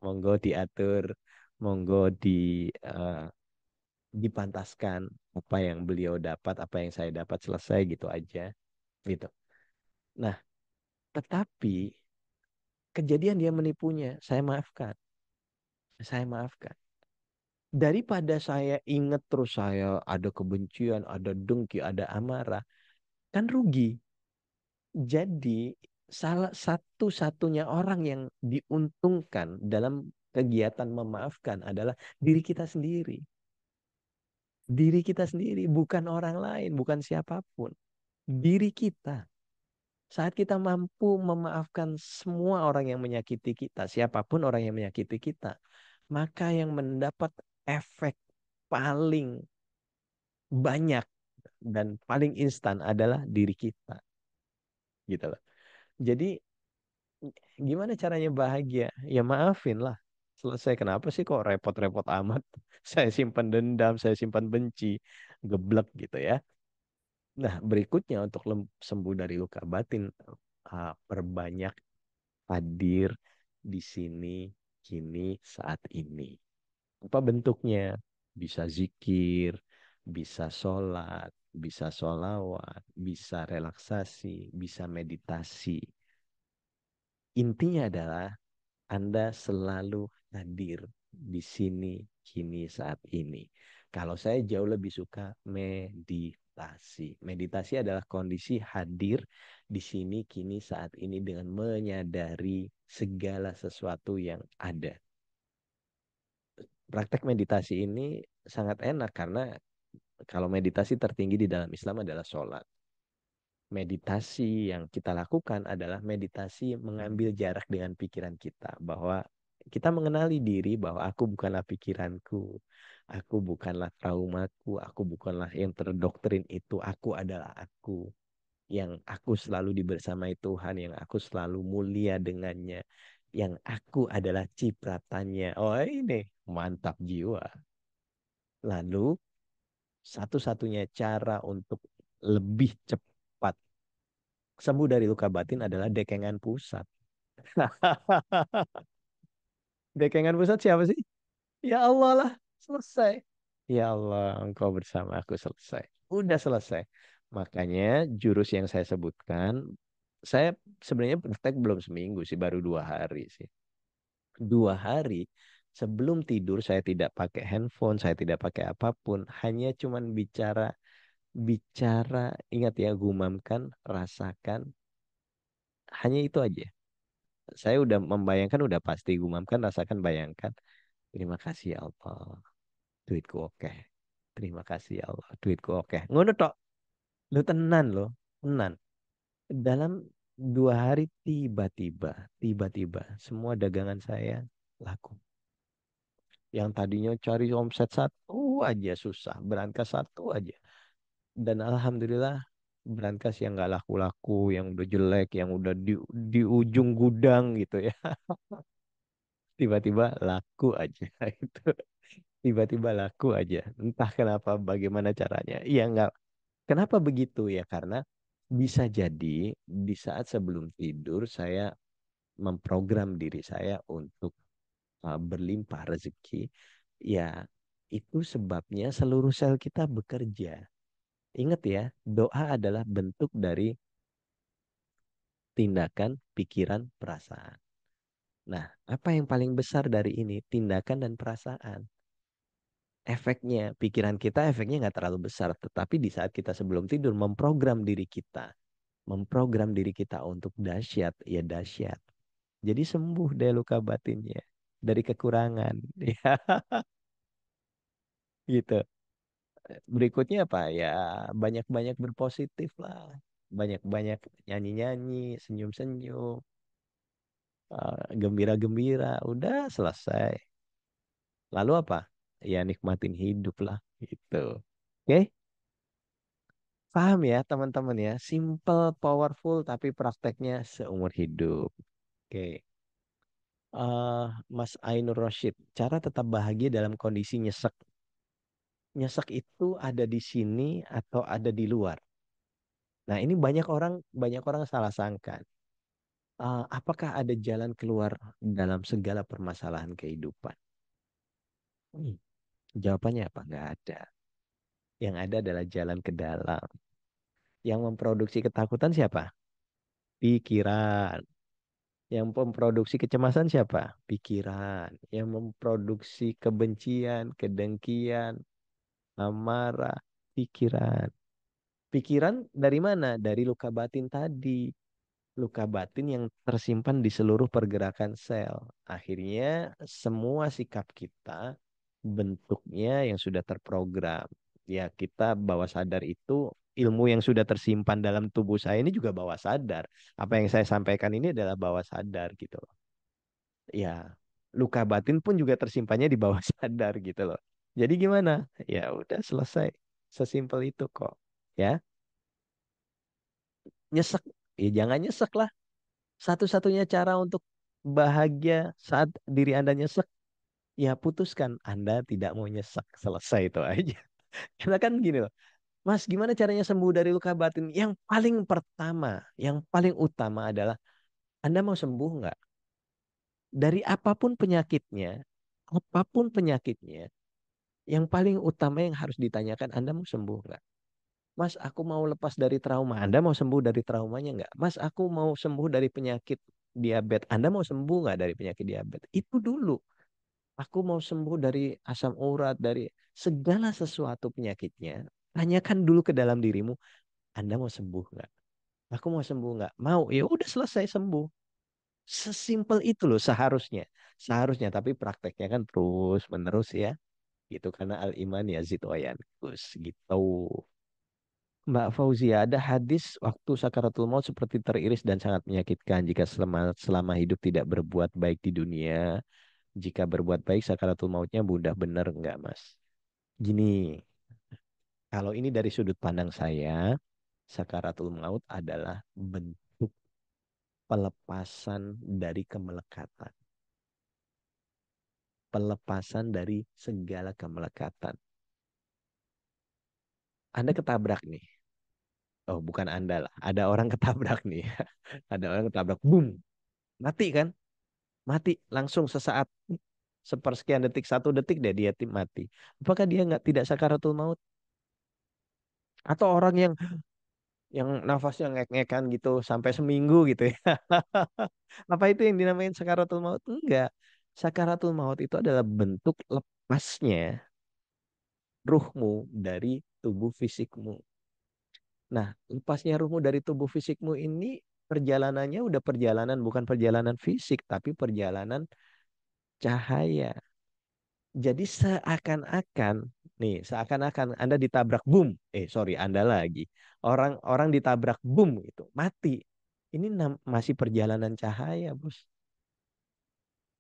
S1: monggo diatur, monggo eh, dipantaskan apa yang beliau dapat, apa yang saya dapat selesai gitu aja, gitu. Nah, tetapi kejadian dia menipunya, saya maafkan. Daripada saya ingat terus saya ada kebencian, ada dengki, ada amarah, kan rugi. Jadi salah satu-satunya orang yang diuntungkan dalam kegiatan memaafkan adalah diri kita sendiri. Diri kita sendiri, bukan orang lain, bukan siapapun. Diri kita. Saat kita mampu memaafkan semua orang yang menyakiti kita, siapapun orang yang menyakiti kita, maka yang mendapat efek paling banyak dan paling instan adalah diri kita. gitu loh. Jadi gimana caranya bahagia? Ya maafin lah. Selesai. Kenapa sih kok repot-repot amat? Saya simpan dendam, saya simpan benci, geblek gitu ya. Nah, berikutnya untuk sembuh dari luka batin, perbanyak hadir di sini, kini, saat ini. Apa bentuknya? Bisa zikir, bisa sholat, bisa sholawat, bisa relaksasi, bisa meditasi. Intinya adalah Anda selalu hadir di sini, kini, saat ini. Kalau saya jauh lebih suka meditasi. Meditasi adalah kondisi hadir di sini, kini, saat ini dengan menyadari segala sesuatu yang ada. Praktek meditasi ini sangat enak karena kalau meditasi tertinggi di dalam Islam adalah sholat. Meditasi yang kita lakukan adalah meditasi mengambil jarak dengan pikiran kita. Bahwa kita mengenali diri bahwa aku bukanlah pikiranku. Aku bukanlah traumaku. Aku bukanlah yang terdoktrin itu. Aku adalah aku. Yang aku selalu dibersamai Tuhan. Yang aku selalu mulia dengannya. Yang aku adalah cipratannya. Oh ini mantap jiwa. Lalu satu-satunya cara untuk lebih cepat sembuh dari luka batin adalah dekengan pusat. Dekengan pusat siapa sih? Ya Allah lah, selesai. Ya Allah, engkau bersama aku selesai. Udah selesai. Makanya jurus yang saya sebutkan, saya sebenarnya praktek belum seminggu sih, baru 2 hari sih. 2 hari sebelum tidur saya tidak pakai handphone, saya tidak pakai apapun, hanya cuman bicara, bicara, ingat ya, gumamkan, rasakan, hanya itu aja. Saya udah membayangkan, udah pasti gumamkan, rasakan, bayangkan. Terima kasih ya Allah, duitku oke. Terima kasih ya Allah, duitku oke. Ngono tok, lu tenan lo, tenan. Dalam 2 hari tiba-tiba semua dagangan saya laku. Yang tadinya cari omset satu aja susah, berangkas satu aja. Dan alhamdulillah berangkas yang nggak laku-laku, yang udah jelek, yang udah di ujung gudang gitu ya. Tiba-tiba laku aja itu. Tiba-tiba laku aja. Entah kenapa, bagaimana caranya. Iya nggak. Kenapa begitu ya? Karena bisa jadi di saat sebelum tidur saya memprogram diri saya untuk berlimpah rezeki. Ya, itu sebabnya seluruh sel kita bekerja. Ingat ya, doa adalah bentuk dari tindakan, pikiran, perasaan. Nah, apa yang paling besar dari ini? Tindakan dan perasaan. Efeknya, pikiran kita efeknya nggak terlalu besar. Tetapi di saat kita sebelum tidur memprogram diri kita untuk dahsyat, ya dahsyat. Jadi sembuh deh luka batinnya dari kekurangan. Ya, gitu. Berikutnya apa? Ya banyak-banyak berpositif lah. Banyak-banyak nyanyi-nyanyi, senyum-senyum, gembira-gembira. Udah selesai. Lalu apa? Ya nikmatin hidup lah. Gitu. Oke? Paham ya teman-teman ya, simple, powerful, tapi prakteknya seumur hidup. Oke, Mas Ainur Roshid, cara tetap bahagia dalam kondisi nyesek. Nyesek itu ada di sini atau ada di luar. Nah ini banyak orang salah sangka. Apakah ada jalan keluar dalam segala permasalahan kehidupan? Hmm, Jawabannya apa? Nggak ada. Yang ada adalah jalan ke dalam. Yang memproduksi ketakutan siapa? Pikiran. Yang memproduksi kecemasan siapa? Pikiran. Yang memproduksi kebencian, kedengkian, amarah, pikiran. Pikiran dari mana? Dari luka batin tadi. Luka batin yang tersimpan di seluruh pergerakan sel. Akhirnya semua sikap kita bentuknya yang sudah terprogram. Ya kita bawah sadar itu ilmu yang sudah tersimpan dalam tubuh saya ini juga bawah sadar. Apa yang saya sampaikan ini adalah bawah sadar gitu loh. Ya, luka batin pun juga tersimpannya di bawah sadar gitu loh. Jadi gimana? Ya udah selesai. Sesimpel itu kok. Ya, nyesek. ya jangan nyesek lah. Satu-satunya cara untuk bahagia saat diri Anda nyesek, ya putuskan Anda tidak mau nyesek. Selesai itu aja. Karena kan gini loh, Mas, gimana caranya sembuh dari luka batin? Yang paling pertama, yang paling utama adalah Anda mau sembuh nggak? Dari apapun penyakitnya, yang paling utama yang harus ditanyakan, Anda mau sembuh nggak? Mas, aku mau lepas dari trauma. Anda mau sembuh dari traumanya nggak? Mas, aku mau sembuh dari penyakit diabetes. Anda mau sembuh nggak dari penyakit diabetes? Itu dulu. Aku mau sembuh dari asam urat, dari segala sesuatu penyakitnya. Tanyakan dulu ke dalam dirimu, Anda mau sembuh nggak? Aku mau sembuh nggak? Mau. Ya udah selesai sembuh. Sesimpel itu loh seharusnya. Seharusnya, tapi prakteknya kan terus menerus ya. Gitu karena al iman yazid wa yanqus gitu. Mbak Fauzia, ada hadis waktu sakaratul maut seperti teriris dan sangat menyakitkan jika selama hidup tidak berbuat baik di dunia. Jika berbuat baik sakaratul mautnya mudah, benar nggak Mas? Gini, kalau ini dari sudut pandang saya, sakaratul maut adalah bentuk pelepasan dari kemelekatan. Pelepasan dari segala kemelekatan. Anda ketabrak nih. Oh, bukan Anda lah. Ada orang ketabrak nih. Ada orang ketabrak. Boom. Mati kan? Mati langsung sesaat, sepersekian detik, 1 detik deh dia mati. Apakah dia nggak tidak sakaratul maut? Atau orang yang nafasnya ngek-ngekan gitu sampai seminggu gitu ya? Apa itu yang dinamain sakaratul maut? Enggak. Sakaratul maut itu adalah bentuk lepasnya ruhmu dari tubuh fisikmu. Nah, lepasnya ruhmu dari tubuh fisikmu ini perjalanannya udah perjalanan, bukan perjalanan fisik tapi perjalanan cahaya. Jadi seakan-akan nih, seakan-akan Anda ditabrak boom. Sorry, Anda lagi. Orang ditabrak boom itu mati. Ini masih perjalanan cahaya, Bos.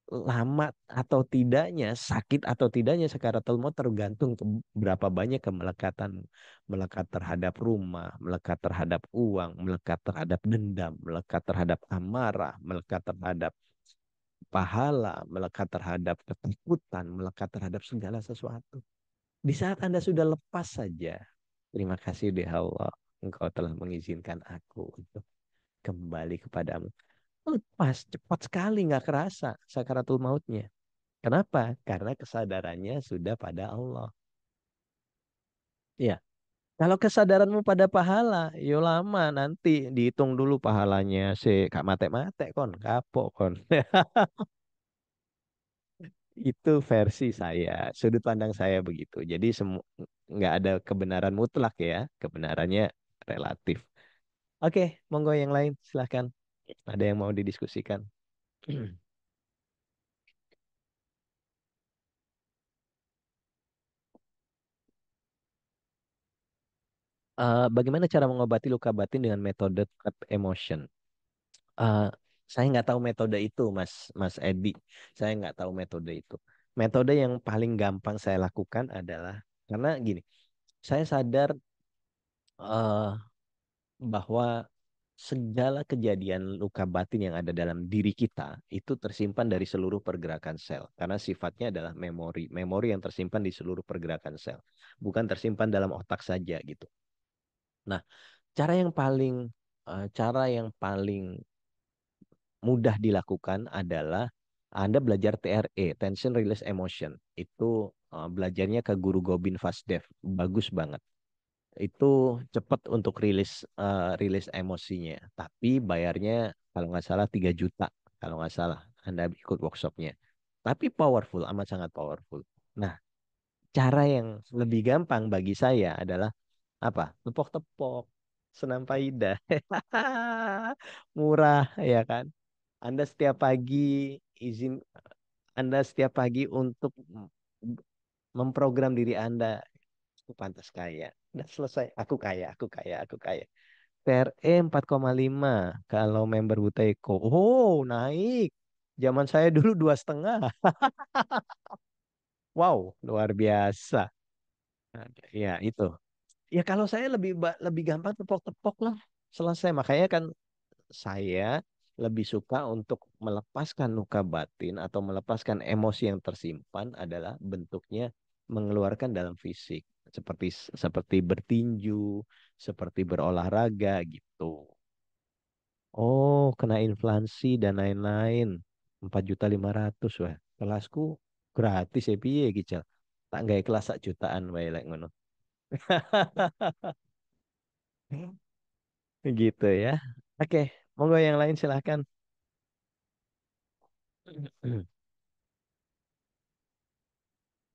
S1: Lama atau tidaknya, sakit atau tidaknya sakaratul maut tergantung ke berapa banyak kemelekatan. Melekat terhadap rumah, melekat terhadap uang, melekat terhadap dendam, melekat terhadap amarah, melekat terhadap pahala, melekat terhadap ketakutan, melekat terhadap segala sesuatu. Di saat Anda sudah lepas saja, terima kasih deh Allah, Engkau telah mengizinkan aku untuk kembali kepadamu. Lepas, cepat sekali, nggak kerasa sakaratul mautnya. Kenapa? Karena kesadarannya sudah pada Allah. Ya, kalau kesadaranmu pada pahala, yo lama nanti dihitung dulu pahalanya. Kak mate-mate kon, kapok kon. Itu versi saya, sudut pandang saya begitu. Jadi nggak ada kebenaran mutlak ya, kebenarannya relatif. Oke, monggo yang lain silahkan. Ada yang mau didiskusikan? Bagaimana cara mengobati luka batin dengan metode trap emotion? Eh, saya nggak tahu metode itu, Mas Mas Edi. Saya nggak tahu metode itu. Metode yang paling gampang saya lakukan adalah karena gini, saya sadar eh, bahwa segala kejadian luka batin yang ada dalam diri kita itu tersimpan dari seluruh pergerakan sel karena sifatnya adalah memori, memori yang tersimpan di seluruh pergerakan sel, bukan tersimpan dalam otak saja gitu. Nah, cara yang paling mudah dilakukan adalah Anda belajar TRE, Tension Release Emotion. Itu belajarnya ke guru Gobin Vasdev, bagus banget. Itu cepat untuk rilis emosinya. Tapi bayarnya kalau nggak salah 3 juta. Kalau nggak salah Anda ikut workshopnya. Tapi powerful, amat sangat powerful. Nah, cara yang lebih gampang bagi saya adalah apa? Tepok-tepok, senam paidah. Murah ya kan? Anda setiap pagi izin Anda setiap pagi untuk memprogram diri Anda, aku pantas kaya. Udah selesai. Aku kaya, aku kaya, aku kaya. TRE 4,5 kalau member Buteko. Oh, naik. Zaman saya dulu 2,5. Wow, luar biasa. Nah, ya, itu. Ya kalau saya lebih gampang tepok-tepok lah. Selesai. Makanya kan saya lebih suka untuk melepaskan luka batin atau melepaskan emosi yang tersimpan adalah bentuknya mengeluarkan dalam fisik, seperti seperti bertinju, seperti berolahraga gitu. Oh, kena inflasi dan lain-lain. 4.500.000 wah. Kelasku gratis ya piye gitu. Tak gawe kelas sak jutaan wae lek ngono. Gitu ya. Oke, monggo yang lain silahkan.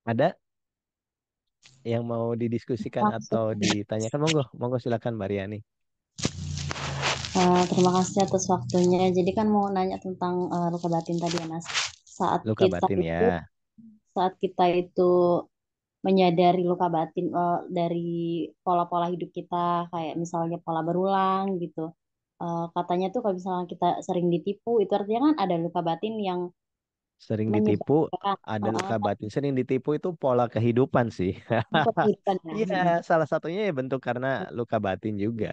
S1: Ada yang mau didiskusikan
S3: Maksud,
S1: atau ditanyakan? Monggo, monggo silakan Mbak Riani.
S3: terima kasih atas waktunya. Jadi kan mau nanya tentang luka batin tadi ya, Mas. Saat
S1: Luka
S3: kita
S1: batin
S3: itu,
S1: ya.
S3: saat kita itu menyadari luka batin dari pola-pola hidup kita, kayak misalnya pola berulang gitu. Katanya tuh kalau misalnya kita sering ditipu, itu artinya kan ada luka batin yang
S1: Sering ditipu,
S3: menyebabkan
S1: ada luka batin. Sering ditipu itu pola kehidupan sih.
S3: kehidupan ya.
S1: Iya, salah satunya ya bentuk karena luka batin juga.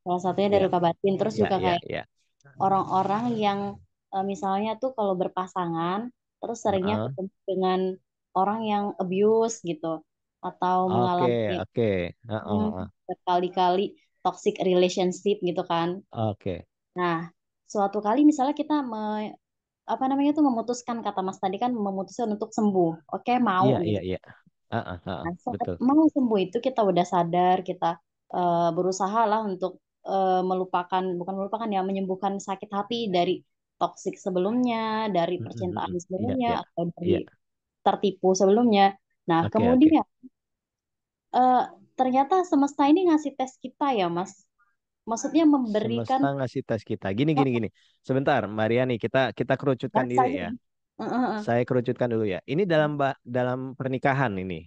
S3: Salah satunya dari
S1: Ya,
S3: luka batin. Terus
S1: ya,
S3: juga
S1: ya,
S3: kayak
S1: ya.
S3: orang-orang yang misalnya tuh kalau berpasangan terus seringnya
S1: Heeh.
S3: ketemu dengan orang yang abuse gitu atau
S1: Oke,
S3: mengalami
S1: oke. Heeh,
S3: hmm,
S1: heeh.
S3: berkali-kali toxic relationship gitu kan.
S1: Oke.
S3: Nah, suatu kali misalnya kita apa namanya tuh memutuskan kata Mas tadi kan memutuskan untuk sembuh. Oke, mau
S1: Iya, iya,
S3: gitu.
S1: iya. Heeh, heeh.
S3: Nah, saat
S1: Betul.
S3: mau sembuh itu kita udah sadar, kita berusaha lah untuk melupakan, bukan melupakan ya, menyembuhkan sakit hati dari toksik sebelumnya, dari
S1: Mm, mm,
S3: percintaan
S1: mm. Iya,
S3: sebelumnya,
S1: iya,
S3: atau dari
S1: iya.
S3: tertipu sebelumnya. Nah,
S1: Oke, oke.
S3: kemudian eh, ternyata semesta ini ngasih tes kita ya, Mas. Maksudnya memberikan
S1: Semesta ngasih tes kita. Gini, gini, gini. Sebentar, Mariani, kita kerucutkan diri
S3: rasanya.
S1: ya.
S3: Heeh,
S1: Saya kerucutkan dulu ya. Ini dalam pernikahan ini.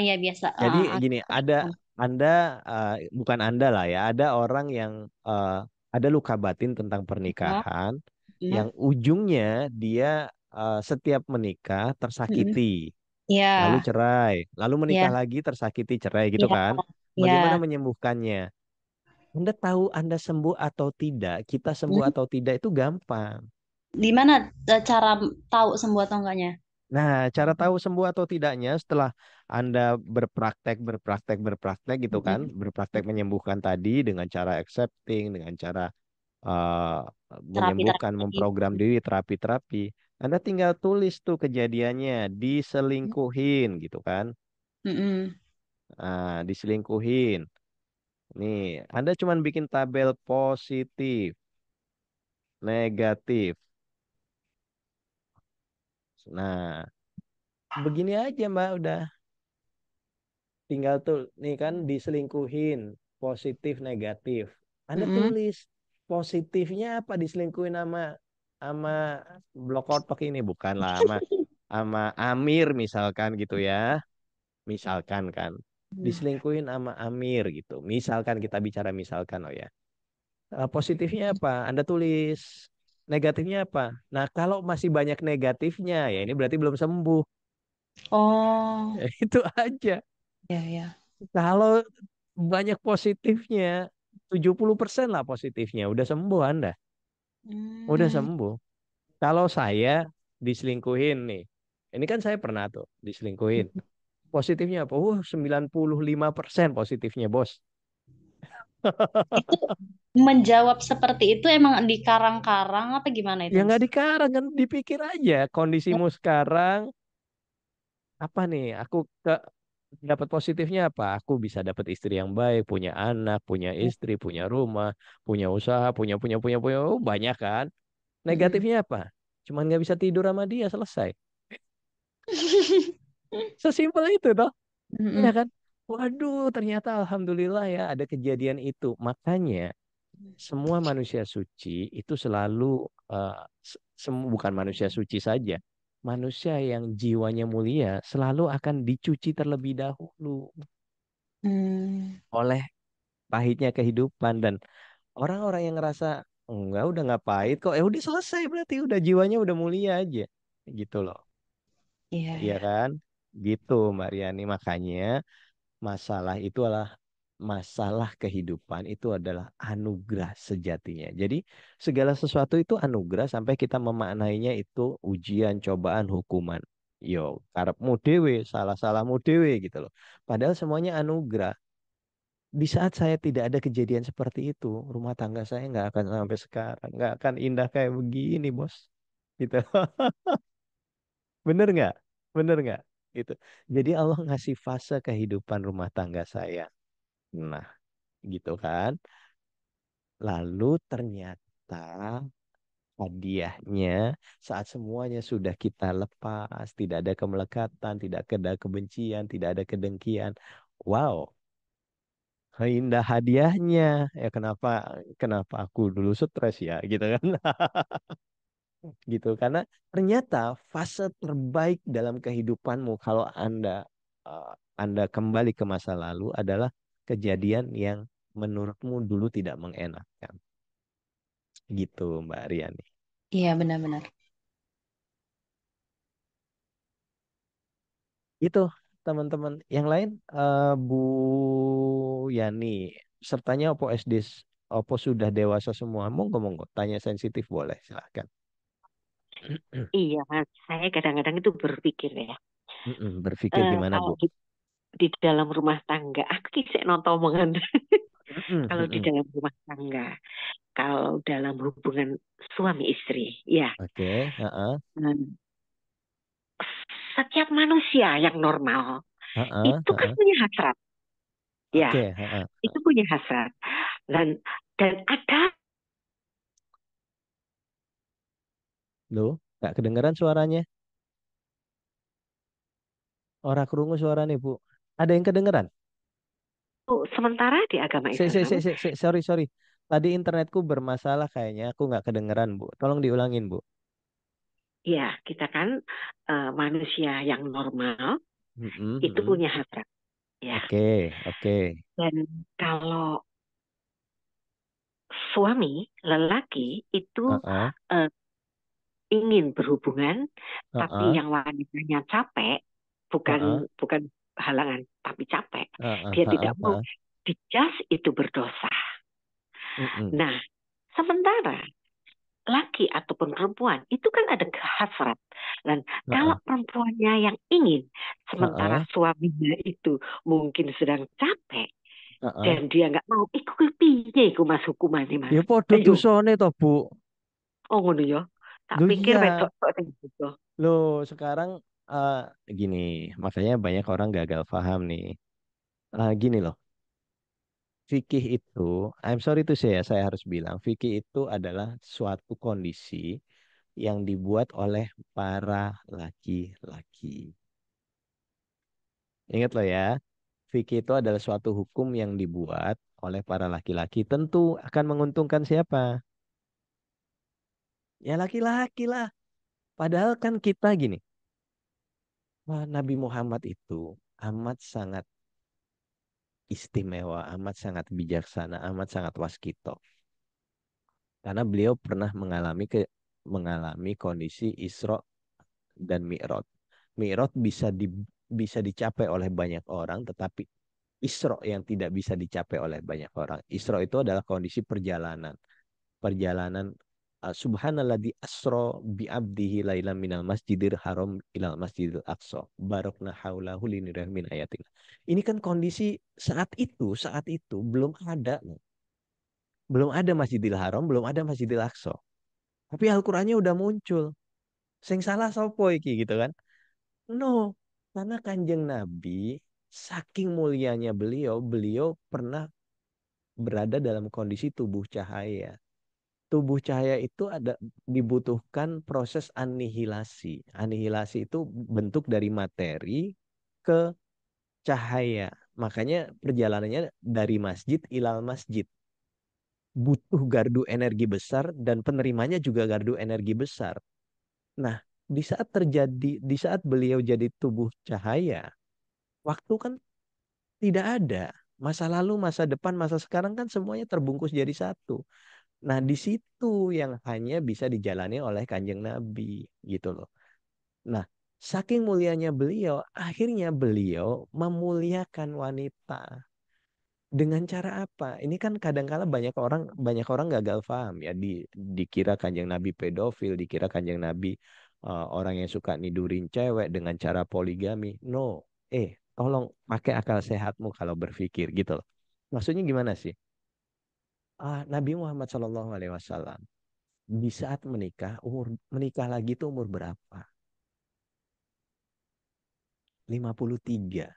S3: ya biasa.
S1: Jadi gini, Anda bukan Anda lah ya, ada orang yang ada luka batin tentang
S3: Heeh,
S1: pernikahan
S3: heeh,
S1: yang ujungnya dia setiap menikah
S3: heeh.
S1: tersakiti, lalu
S3: Ya,
S1: cerai, lalu
S3: ya,
S1: menikah lagi tersakiti, cerai gitu
S3: ya,
S1: kan? Bagaimana
S3: ya.
S1: menyembuhkannya? Anda tahu Anda sembuh atau tidak, kita sembuh
S3: Hmm?
S1: atau tidak itu gampang.
S3: Di mana cara tahu sembuh atau enggaknya?
S1: Nah, cara tahu sembuh atau tidaknya setelah Anda berpraktek gitu kan,
S3: Mm-mm.
S1: berpraktek menyembuhkan tadi dengan cara accepting, dengan cara uh, menyembuhkan,
S3: Terapi-terapi.
S1: memprogram diri, terapi-terapi. Anda tinggal tulis tuh kejadiannya, diselingkuhin gitu kan.
S3: Mm-mm.
S1: Diselingkuhin. Nih, Anda cuman bikin tabel positif, negatif. Nah, begini aja Mbak, udah. Tinggal tuh nih kan diselingkuhin, positif negatif. Anda
S3: Mm-mm.
S1: tulis positifnya apa diselingkuhin sama sama blokotok ini bukan lah sama Amir misalkan gitu ya. Misalkan kan diselingkuhin sama Amir gitu. Misalkan kita bicara misalkan oh ya. Positifnya apa? Anda tulis negatifnya apa? Nah, kalau masih banyak negatifnya ya ini berarti belum sembuh.
S3: Oh,
S1: Ya, itu aja.
S3: ya, ya.
S1: Kalau banyak positifnya, 70% lah positifnya. Udah sembuh Anda. Udah
S3: Hmm.
S1: sembuh. Kalau saya diselingkuhin nih. Ini kan saya pernah tuh diselingkuhin. Positifnya apa? 95% positifnya, Bos.
S3: Itu menjawab seperti itu emang di karang-karang apa gimana itu,
S1: Ya
S3: Mas?
S1: nggak dikarang kan dipikir aja kondisimu sekarang apa nih? Aku ke dapat positifnya apa? Aku bisa dapat istri yang baik, punya anak, punya istri, punya rumah, punya usaha, punya, oh, banyak kan?
S3: Mm-mm.
S1: Negatifnya apa? Cuman nggak bisa tidur sama dia, selesai. Sesimpel itu toh. Ya
S3: Mm-mm.
S1: kan? Waduh, ternyata alhamdulillah ya ada kejadian itu. Makanya semua manusia suci itu selalu eh, bukan manusia suci saja. Manusia yang jiwanya mulia selalu akan dicuci terlebih dahulu
S3: Hmm.
S1: oleh pahitnya kehidupan dan orang-orang yang ngerasa enggak udah nggak pahit kok udah selesai berarti udah jiwanya udah mulia aja gitu loh.
S3: Iya,
S1: Iya
S3: ya.
S1: kan? Gitu Mbak Riani. Makanya masalah itu adalah masalah kehidupan itu adalah anugerah sejatinya. Jadi segala sesuatu itu anugerah sampai kita memaknainya itu ujian, cobaan, hukuman. Yo, karepmu dewe, salah-salahmu dewe gitu loh. Padahal semuanya anugerah. Di saat saya tidak ada kejadian seperti itu, rumah tangga saya nggak akan sampai sekarang, nggak akan indah kayak begini, bos. Gitu. Bener nggak? Bener nggak? Gitu. Jadi Allah ngasih fase kehidupan rumah tangga saya. Nah, gitu kan. Lalu ternyata hadiahnya saat semuanya sudah kita lepas, tidak ada kemelekatan, tidak ada kebencian, tidak ada kedengkian. Wow, indah hadiahnya. Ya kenapa kenapa aku dulu stres ya gitu kan. Gitu karena ternyata fase terbaik dalam kehidupanmu kalau uh, Anda kembali ke masa lalu adalah kejadian yang menurutmu dulu tidak mengenakan. Gitu Mbak Riani.
S3: Iya, benar-benar.
S1: Itu teman-teman. Yang lain Bu Yani, sertanya Oppo SD, Oppo sudah dewasa semua. Monggo monggo, tanya sensitif boleh, silahkan.
S4: Iya, Mas. Saya kadang-kadang itu berpikir ya,
S1: Berpikir gimana
S4: kalau
S1: Bu?
S4: di dalam rumah tangga, aku kisah nonton omongan. Kalau di
S1: Mm-mm.
S4: dalam rumah tangga, kalau dalam hubungan suami istri, ya,
S1: Oke, heeh,
S4: hmm, setiap manusia yang normal
S1: heeh,
S4: itu kan
S1: heeh.
S4: punya hasrat, ya,
S1: Oke, heeh.
S4: itu punya hasrat, dan ada.
S1: Loh, nggak kedengeran suaranya? Orang kerungu suaranya Bu. Ada yang kedengeran?
S4: Sementara di agama Islam,
S1: Sorry, sorry. Tadi internetku bermasalah kayaknya. Aku nggak kedengeran, Bu. Tolong diulangin, Bu.
S4: ya, kita kan manusia yang normal
S1: Mm-mm,
S4: itu
S1: mm-mm.
S4: punya hasrat, ya.
S1: Oke, oke.
S4: Dan kalau suami lelaki itu
S1: Heeh,
S4: eh, ingin berhubungan, tapi
S1: heeh,
S4: yang wanitanya capek, bukan
S1: heeh,
S4: bukan halangan, tapi capek.
S1: heeh,
S4: Dia
S1: heeh,
S4: tidak mau
S1: heeh.
S4: dicas itu berdosa.
S1: Mm-mm,
S4: Nah, sementara laki ataupun perempuan itu kan ada hasrat. Dan kalau
S1: heeh,
S4: perempuannya yang ingin, sementara
S1: heeh,
S4: suaminya itu mungkin sedang capek
S1: heeh.
S4: dan dia nggak mau, ikut piye iku mas hukumannya mas.
S1: Ya podo
S4: Ayo,
S1: dosane toh, Bu.
S4: oh ngono ya. Tak
S1: Loh
S4: pikir
S1: iya.
S4: wedok kok sing gitu.
S1: Loh, sekarang eh, gini, makanya banyak orang gagal paham nih. Gini loh. Fikih itu, I'm sorry to say ya, saya harus bilang, fikih itu adalah suatu kondisi yang dibuat oleh para laki-laki. Ingat loh ya, fikih itu adalah suatu hukum yang dibuat oleh para laki-laki. Tentu akan menguntungkan siapa? Ya laki-laki lah. Padahal kan kita gini, wah, Nabi Muhammad itu amat sangat istimewa, amat sangat bijaksana, amat sangat waskito. Karena beliau pernah mengalami kondisi Isra dan Mi'raj. Mi'raj bisa dicapai oleh banyak orang, tetapi Isra yang tidak bisa dicapai oleh banyak orang. Isra itu adalah kondisi perjalanan. Perjalanan Subhanalladzi asra bi abdihi lailan minal masjidil haram ilal masjidil aqsa. Barakna haulahu linurih min ayatina. Ini kan kondisi saat itu belum ada. Belum ada Masjidil Haram, belum ada Masjidil Aqsa. Tapi Al-Qur'annya udah muncul. Sing salah sopo iki gitu kan? No, karena Kanjeng Nabi saking mulianya beliau, beliau pernah berada dalam kondisi tubuh cahaya. Tubuh cahaya itu dibutuhkan proses anihilasi. Anihilasi itu bentuk dari materi ke cahaya. Makanya perjalanannya dari masjid ilal masjid. Butuh gardu energi besar dan penerimanya juga gardu energi besar. Nah, di saat beliau jadi tubuh cahaya, waktu kan tidak ada. Masa lalu, masa depan, masa sekarang kan semuanya terbungkus jadi satu. Nah, di situ yang hanya bisa dijalani oleh Kanjeng Nabi gitu loh. Nah, saking mulianya beliau, akhirnya beliau memuliakan wanita. Dengan cara apa? Ini kan kadang-kala banyak orang gagal paham ya, dikira Kanjeng Nabi pedofil, dikira Kanjeng Nabi orang yang suka nidurin cewek dengan cara poligami. No, tolong pakai akal sehatmu kalau berpikir gitu loh. Maksudnya gimana sih? Nabi Muhammad SAW di saat menikah lagi tuh umur berapa? 53.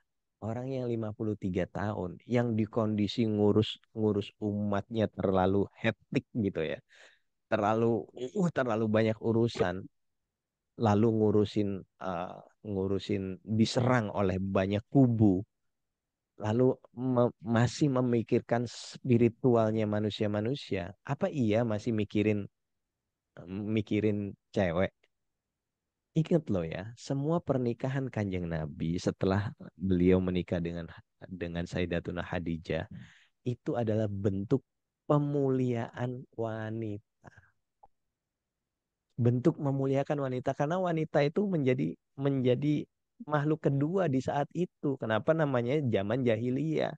S1: Orang yang 53 tahun yang di kondisi ngurus ngurus umatnya terlalu hektik gitu ya. Terlalu banyak urusan, lalu ngurusin diserang oleh banyak kubu, lalu masih memikirkan spiritualnya manusia-manusia. Apa iya masih mikirin cewek? Ingat loh ya, semua pernikahan Kanjeng Nabi setelah beliau menikah dengan Sayyidatuna Khadijah itu adalah bentuk pemuliaan wanita. Bentuk memuliakan wanita karena wanita itu menjadi makhluk kedua di saat itu. Kenapa namanya zaman jahiliyah?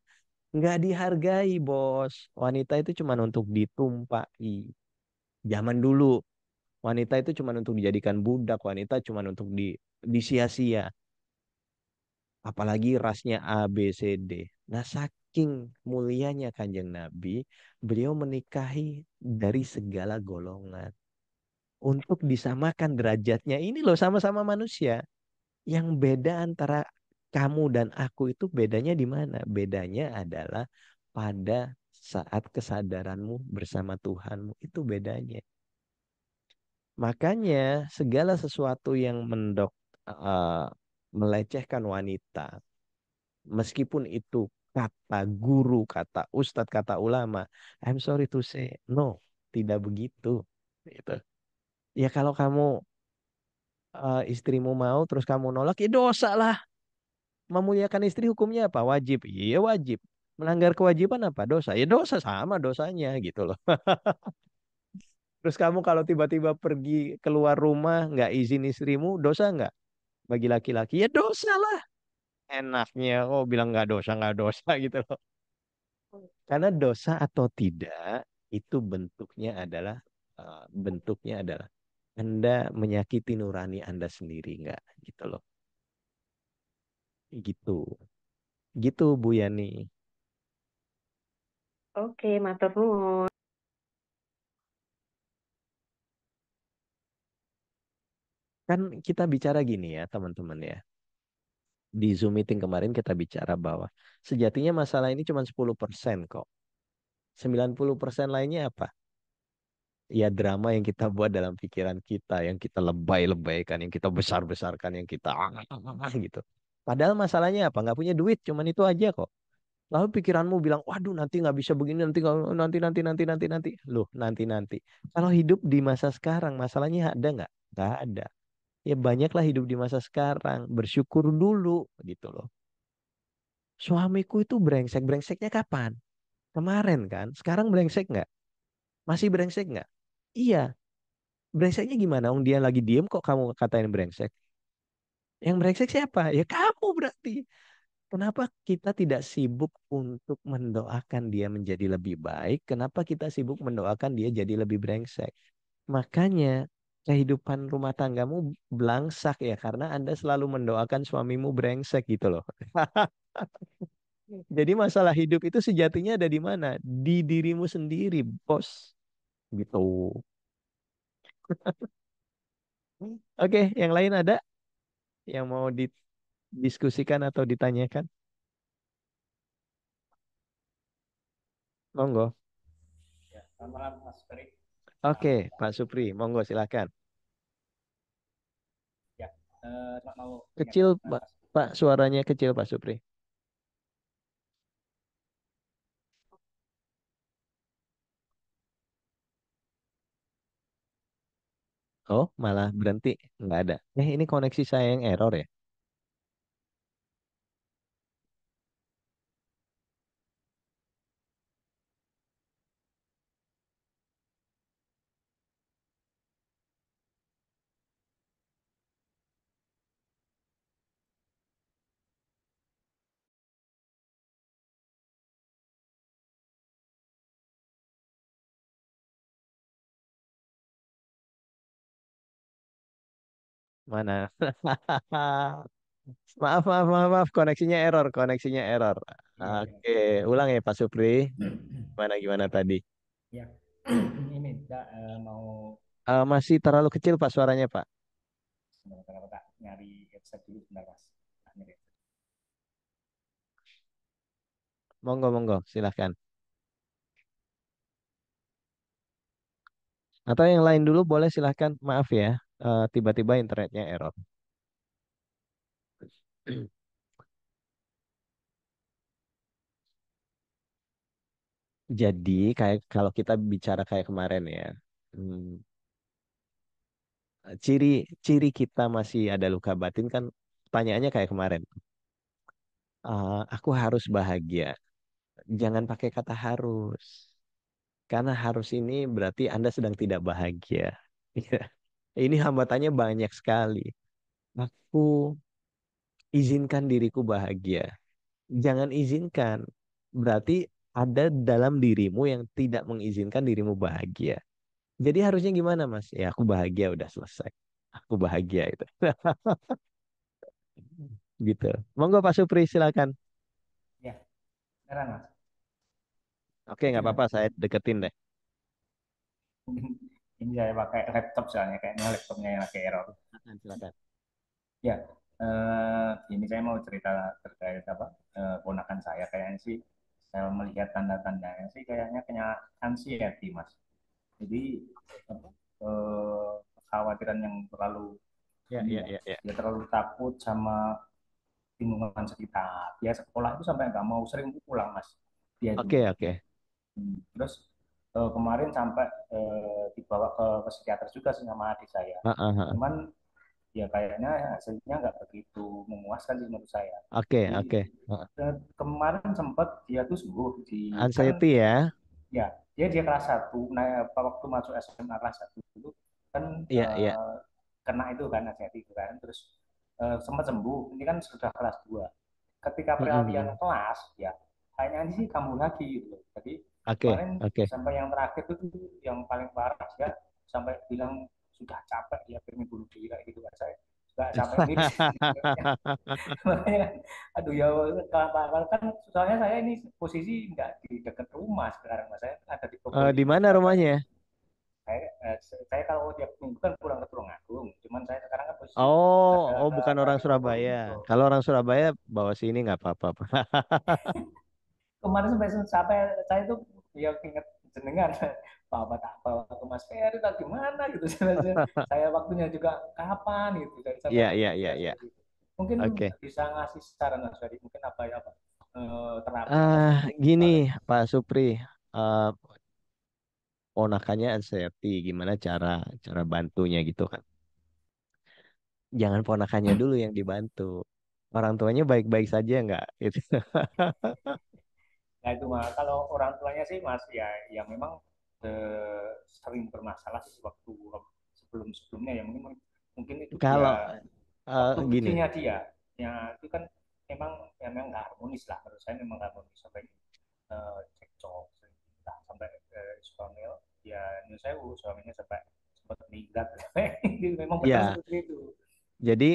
S1: Nggak dihargai, bos. Wanita itu cuma untuk ditumpaki. Zaman dulu wanita itu cuma untuk dijadikan budak, wanita cuma untuk disia-sia. Apalagi rasnya A, B, C, D. Nah, saking mulianya Kanjeng Nabi, beliau menikahi dari segala golongan. Untuk disamakan derajatnya, ini loh sama-sama manusia. Yang beda antara kamu dan aku itu bedanya di mana? Bedanya adalah pada saat kesadaranmu bersama Tuhanmu. Itu bedanya. Makanya segala sesuatu yang uh, melecehkan wanita, meskipun itu kata guru, kata ustadz, kata ulama, I'm sorry to say, no, tidak begitu. Gitu. Ya kalau kamu istrimu mau terus kamu nolak, ya dosa lah. Memuliakan istri hukumnya apa? Wajib. Iya wajib. Melanggar kewajiban apa? Dosa. Ya dosa sama dosanya gitu loh. Terus kamu kalau tiba-tiba pergi keluar rumah nggak izin istrimu, dosa nggak? Bagi laki-laki ya dosa lah. Enaknya oh bilang nggak dosa gitu loh. Karena dosa atau tidak itu bentuknya adalah Anda menyakiti nurani Anda sendiri nggak gitu loh. Gitu. Gitu Bu Yani.
S4: Oke, matur nuwun.
S1: Kan kita bicara gini ya teman-teman ya. Di Zoom meeting kemarin kita bicara bahwa sejatinya masalah ini cuma 10% kok. 90% lainnya apa? Ya drama yang kita buat dalam pikiran kita, yang kita lebay-lebaykan, yang kita besar-besarkan, yang kita gitu. Padahal masalahnya apa? Nggak punya duit, cuman itu aja kok. Lalu pikiranmu bilang, waduh nanti nggak bisa begini, nanti. Loh, nanti. Kalau hidup di masa sekarang, masalahnya ada nggak? Nggak ada. Ya banyaklah hidup di masa sekarang. Bersyukur dulu gitu loh. Suamiku itu brengsek. Brengseknya kapan? Kemarin kan? Sekarang brengsek nggak? Masih brengsek nggak? Iya. Brengseknya gimana? Dia lagi diem kok kamu katain brengsek? Yang brengsek siapa? Ya kamu berarti. Kenapa kita tidak sibuk untuk mendoakan dia menjadi lebih baik? Kenapa kita sibuk mendoakan dia jadi lebih brengsek? Makanya kehidupan rumah tanggamu belangsak ya karena Anda selalu mendoakan suamimu brengsek gitu loh. Jadi masalah hidup itu sejatinya ada di mana? Di dirimu sendiri, bos. Gitu. Oke, yang lain ada yang mau didiskusikan atau ditanyakan? Monggo.
S5: Selamat malam Mas Ferry.
S1: Oke, Pak Supri, monggo silakan.
S5: Ya, cuma mau
S1: Kecil,
S5: menyampaikan
S1: Pak.
S5: Mas.
S1: Pak, suaranya kecil, Pak Supri. Oh, malah berhenti. Nggak ada. Ini koneksi saya yang error ya? Mana? Maaf, maaf, maaf, maaf. Koneksinya error, koneksinya error.
S5: Iya, iya.
S1: Oke, ulang ya Pak Supri. Gimana, gimana tadi?
S5: Ya, ini mau
S1: Masih terlalu kecil Pak suaranya Pak.
S5: sebentar Pak nyari headset dulu sebentar Mas. Ah, nyari headset.
S1: Monggo, monggo, silahkan. Atau yang lain dulu boleh silahkan. Maaf ya, tiba-tiba internetnya error. Jadi kayak kalau kita bicara kayak kemarin ya, hmm, ciri ciri kita masih ada luka batin kan? Pertanyaannya kayak kemarin. Aku harus bahagia. Jangan pakai kata harus. Karena harus ini berarti Anda sedang tidak bahagia. Ini hambatannya banyak sekali. Aku izinkan diriku bahagia. Jangan izinkan. Berarti ada dalam dirimu yang tidak mengizinkan dirimu bahagia. Jadi harusnya gimana, Mas? Ya, aku bahagia udah selesai. Aku bahagia itu. Gitu. Monggo Pak Supri silakan.
S5: Ya, beneran Mas.
S1: Oke, nggak apa-apa, saya deketin deh.
S5: Ini saya pakai laptop soalnya kayaknya laptopnya yang lagi error.
S1: Silakan, silakan.
S5: Ya, ini saya mau cerita terkait apa ponakan saya kayaknya sih saya melihat tanda-tandanya sih kayaknya kena anxiety Mas. Jadi apa, kekhawatiran yang terlalu
S1: Ya,
S5: ini
S1: ya,
S5: ya,
S1: ya, ya.
S5: dia terlalu takut sama lingkungan sekitar. Dia sekolah itu sampai nggak mau sering pulang Mas. Dia itu.
S1: Oke, oke.
S5: Terus kemarin sampai dibawa ke psikiater juga sih sama adik saya.
S1: Ah, ah, ah.
S5: Cuman ya kayaknya hasilnya nggak begitu memuaskan sih menurut saya.
S1: Oke,
S5: Jadi
S1: oke. Ah.
S5: kemarin sempat dia tuh sembuh di kan
S1: Anxiety ya.
S5: ya dia kelas satu. Nah waktu masuk SMA kelas satu itu kan
S1: Iya, iya.
S5: kena itu kan anxiety itu kan terus sempat sembuh. Ini kan sudah kelas 2. Ketika
S1: Mm, mm,
S5: peralihan
S1: mm.
S5: kelas ya kayaknya ini sih kambuh lagi gitu. Jadi
S1: Oke,
S5: kemarin
S1: oke.
S5: sampai yang terakhir itu yang paling parah ya sampai bilang sudah capek dia pengen bunuh diri kayak gitu kan saya nggak capek miris makanya aduh ya kalau kan soalnya saya ini posisi nggak di dekat rumah sekarang mas saya ada di
S1: Di
S5: Probolinggo
S1: mana
S5: Surabaya
S1: rumahnya?
S5: saya kalau tiap minggu kan pulang ke Tulungagung cuman saya sekarang kan posisi
S1: Oh, oh bukan
S5: ada
S1: orang
S5: di
S1: Surabaya.
S5: Probolinggo.
S1: Kalau orang Surabaya bawa sini nggak apa-apa.
S5: Kemarin sampai saya itu ya ingat jenengan Bapak tak bawa ke Mas Ferry tak gimana gitu saya waktunya juga kapan gitu saya sampai
S1: Iya, iya, iya,
S5: kepikiran
S1: iya.
S5: seperti itu mungkin
S1: Oke.
S5: bisa ngasih saran Mas Ferry mungkin apa ya Pak terapi apa
S1: Ah,
S5: sih untuk
S1: gini,
S5: hal ini
S1: Pak Supri. eh Ponakannya anxiety, gimana cara cara bantunya gitu kan? Jangan ponakannya dulu yang dibantu. Orang tuanya baik-baik saja nggak? Gitu.
S5: nah itu mah kalau orang tuanya sih Mas ya ya memang sering bermasalah sih waktu sebelum sebelumnya ya mungkin mungkin itu
S1: Kalau
S5: dia waktu
S1: gini,
S5: kecilnya dia ya itu kan memang ya memang nggak harmonis lah menurut saya memang nggak harmonis sampai cekcok nah, sampai suami ya menurut saya suaminya sampai sempat meninggal memang benar
S1: ya.
S5: seperti itu
S1: Jadi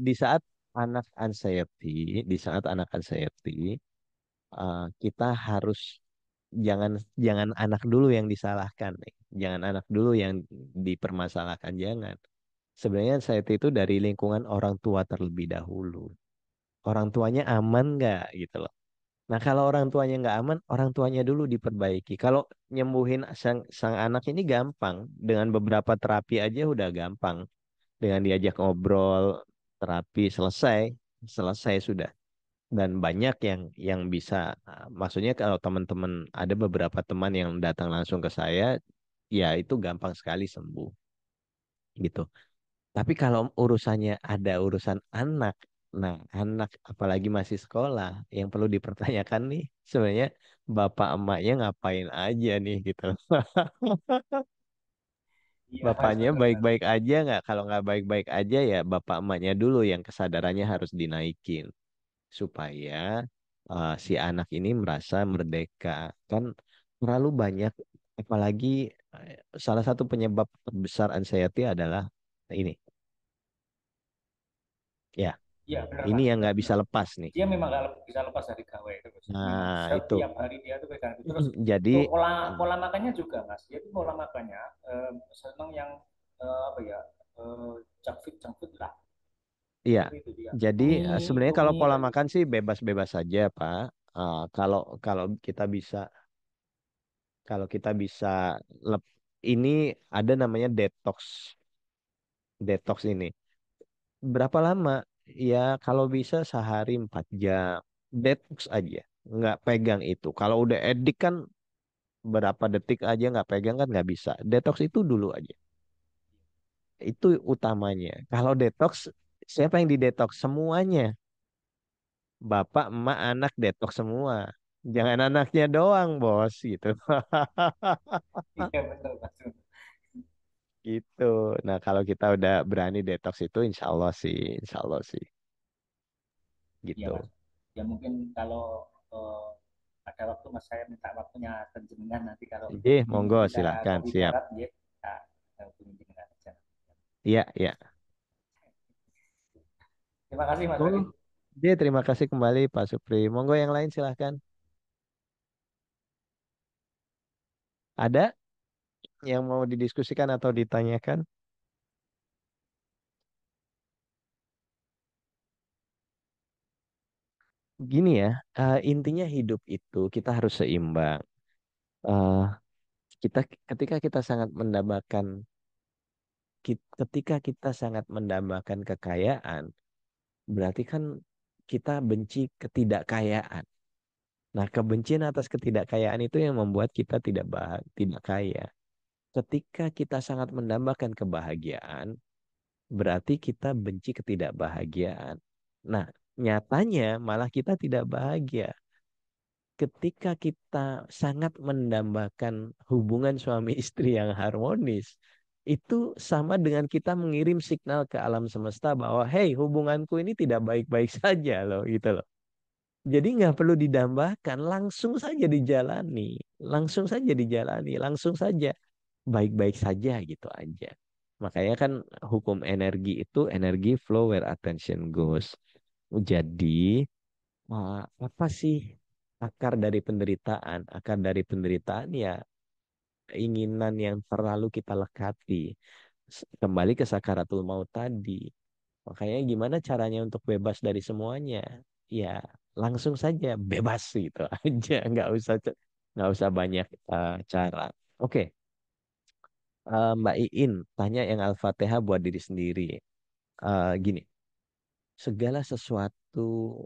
S1: di saat anak anxiety, di saat anak anxiety, kita harus jangan jangan anak dulu yang disalahkan nih. Jangan anak dulu yang dipermasalahkan, jangan. Sebenarnya anxiety itu dari lingkungan orang tua terlebih dahulu. Orang tuanya aman nggak gitu loh. Nah kalau orang tuanya nggak aman, orang tuanya dulu diperbaiki. Kalau nyembuhin sang anak ini gampang. Dengan beberapa terapi aja udah gampang. Dengan diajak ngobrol, terapi selesai, selesai sudah. Dan banyak yang bisa, maksudnya kalau teman-teman ada beberapa teman yang datang langsung ke saya, ya itu gampang sekali sembuh gitu. Tapi kalau urusannya ada urusan anak, nah anak apalagi masih sekolah, yang perlu dipertanyakan nih sebenarnya bapak emaknya ngapain aja nih gitu.
S5: iya mas
S1: Bapaknya
S5: benar
S1: baik-baik aja nggak? Kalau nggak baik-baik aja ya bapak emaknya dulu yang kesadarannya harus dinaikin supaya si anak ini merasa merdeka. Kan terlalu banyak, apalagi salah satu penyebab terbesar anxiety adalah ini Ya,
S5: Iya benar
S1: ini
S5: mas,
S1: yang
S5: benar
S1: nggak bisa
S5: benar.
S1: lepas nih.
S5: Dia memang nggak bisa lepas dari gawe terus. Memang
S1: Nah, itu.
S5: setiap hari dia tuh pegang itu. Terus
S1: Jadi,
S5: pola pola makannya juga mas. Dia tuh pola makannya seneng yang apa ya junk food lah.
S1: iya.
S5: Seperti itu dia.
S1: Jadi
S5: Mie,
S1: sebenarnya kalau
S5: Indomie
S1: pola
S5: kayak gitu.
S1: makan sih bebas-bebas saja, Pak. Kalau kalau kita bisa, kalau kita bisa ini ada namanya detox, detox ini. Berapa lama? Ya kalau bisa sehari 4 jam. Detox aja, nggak pegang itu. Kalau udah edik kan berapa detik aja nggak pegang kan nggak bisa. Detox itu dulu aja. Itu utamanya. Kalau detox, siapa yang di detox? Semuanya. Bapak, emak, anak detox semua. Jangan anaknya doang, bos, gitu.
S5: Iya betul mas.
S1: Gitu. Nah, kalau kita udah berani detox itu, insya Allah sih,
S5: Iya
S1: gitu.
S5: mas. Ya mungkin kalau ada waktu mas saya minta waktunya penjenengan nanti kalau
S1: Jadi,
S5: ingin
S1: monggo,
S5: kita
S1: silahkan,
S5: kopi
S1: siap.
S5: darat ya kita hubungi jenengan aja.
S1: Iya, iya.
S5: Terima kasih mas
S1: Oh,
S5: Ferry.
S1: dia terima kasih kembali, Pak Supri. Monggo yang lain silahkan. Ada yang mau didiskusikan atau ditanyakan? Gini ya, intinya hidup itu kita harus seimbang. Eh, kita ketika kita sangat mendambakan ketika kita sangat mendambakan kekayaan, berarti kan kita benci ketidakkayaan. Nah, kebencian atas ketidakkayaan itu yang membuat kita tidak kaya. Ketika kita sangat mendambakan kebahagiaan, berarti kita benci ketidakbahagiaan. Nah, nyatanya malah kita tidak bahagia. Ketika kita sangat mendambakan hubungan suami istri yang harmonis, itu sama dengan kita mengirim signal ke alam semesta bahwa, hey, hubunganku ini tidak baik-baik saja loh, gitu loh. Jadi nggak perlu didambakan, langsung saja dijalani, langsung saja dijalani, langsung saja baik-baik saja gitu aja. Makanya kan hukum energi itu energi flow where attention goes. Jadi apa sih akar dari penderitaan? Akar dari penderitaan ya keinginan yang terlalu kita lekati. Kembali ke sakaratul maut tadi. Makanya gimana caranya untuk bebas dari semuanya? Ya langsung saja bebas gitu aja. Nggak usah banyak cara. Oke, Mbak Iin tanya yang Al-Fatihah buat diri sendiri. Gini, segala sesuatu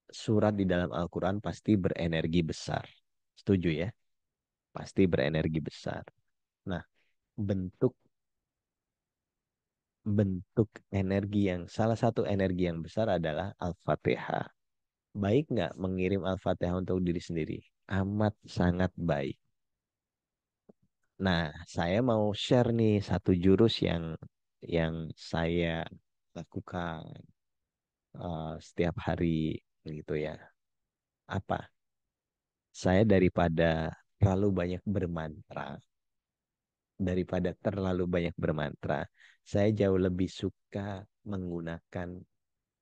S1: surat di dalam Al-Quran pasti berenergi besar. Setuju ya? Pasti berenergi besar. Nah, bentuk bentuk energi yang salah satu energi yang besar adalah Al-Fatihah. Baik nggak mengirim Al-Fatihah untuk diri sendiri? Amat sangat baik. Nah, saya mau share nih satu jurus yang saya lakukan setiap hari gitu ya. Apa? Saya daripada terlalu banyak bermantra, saya jauh lebih suka menggunakan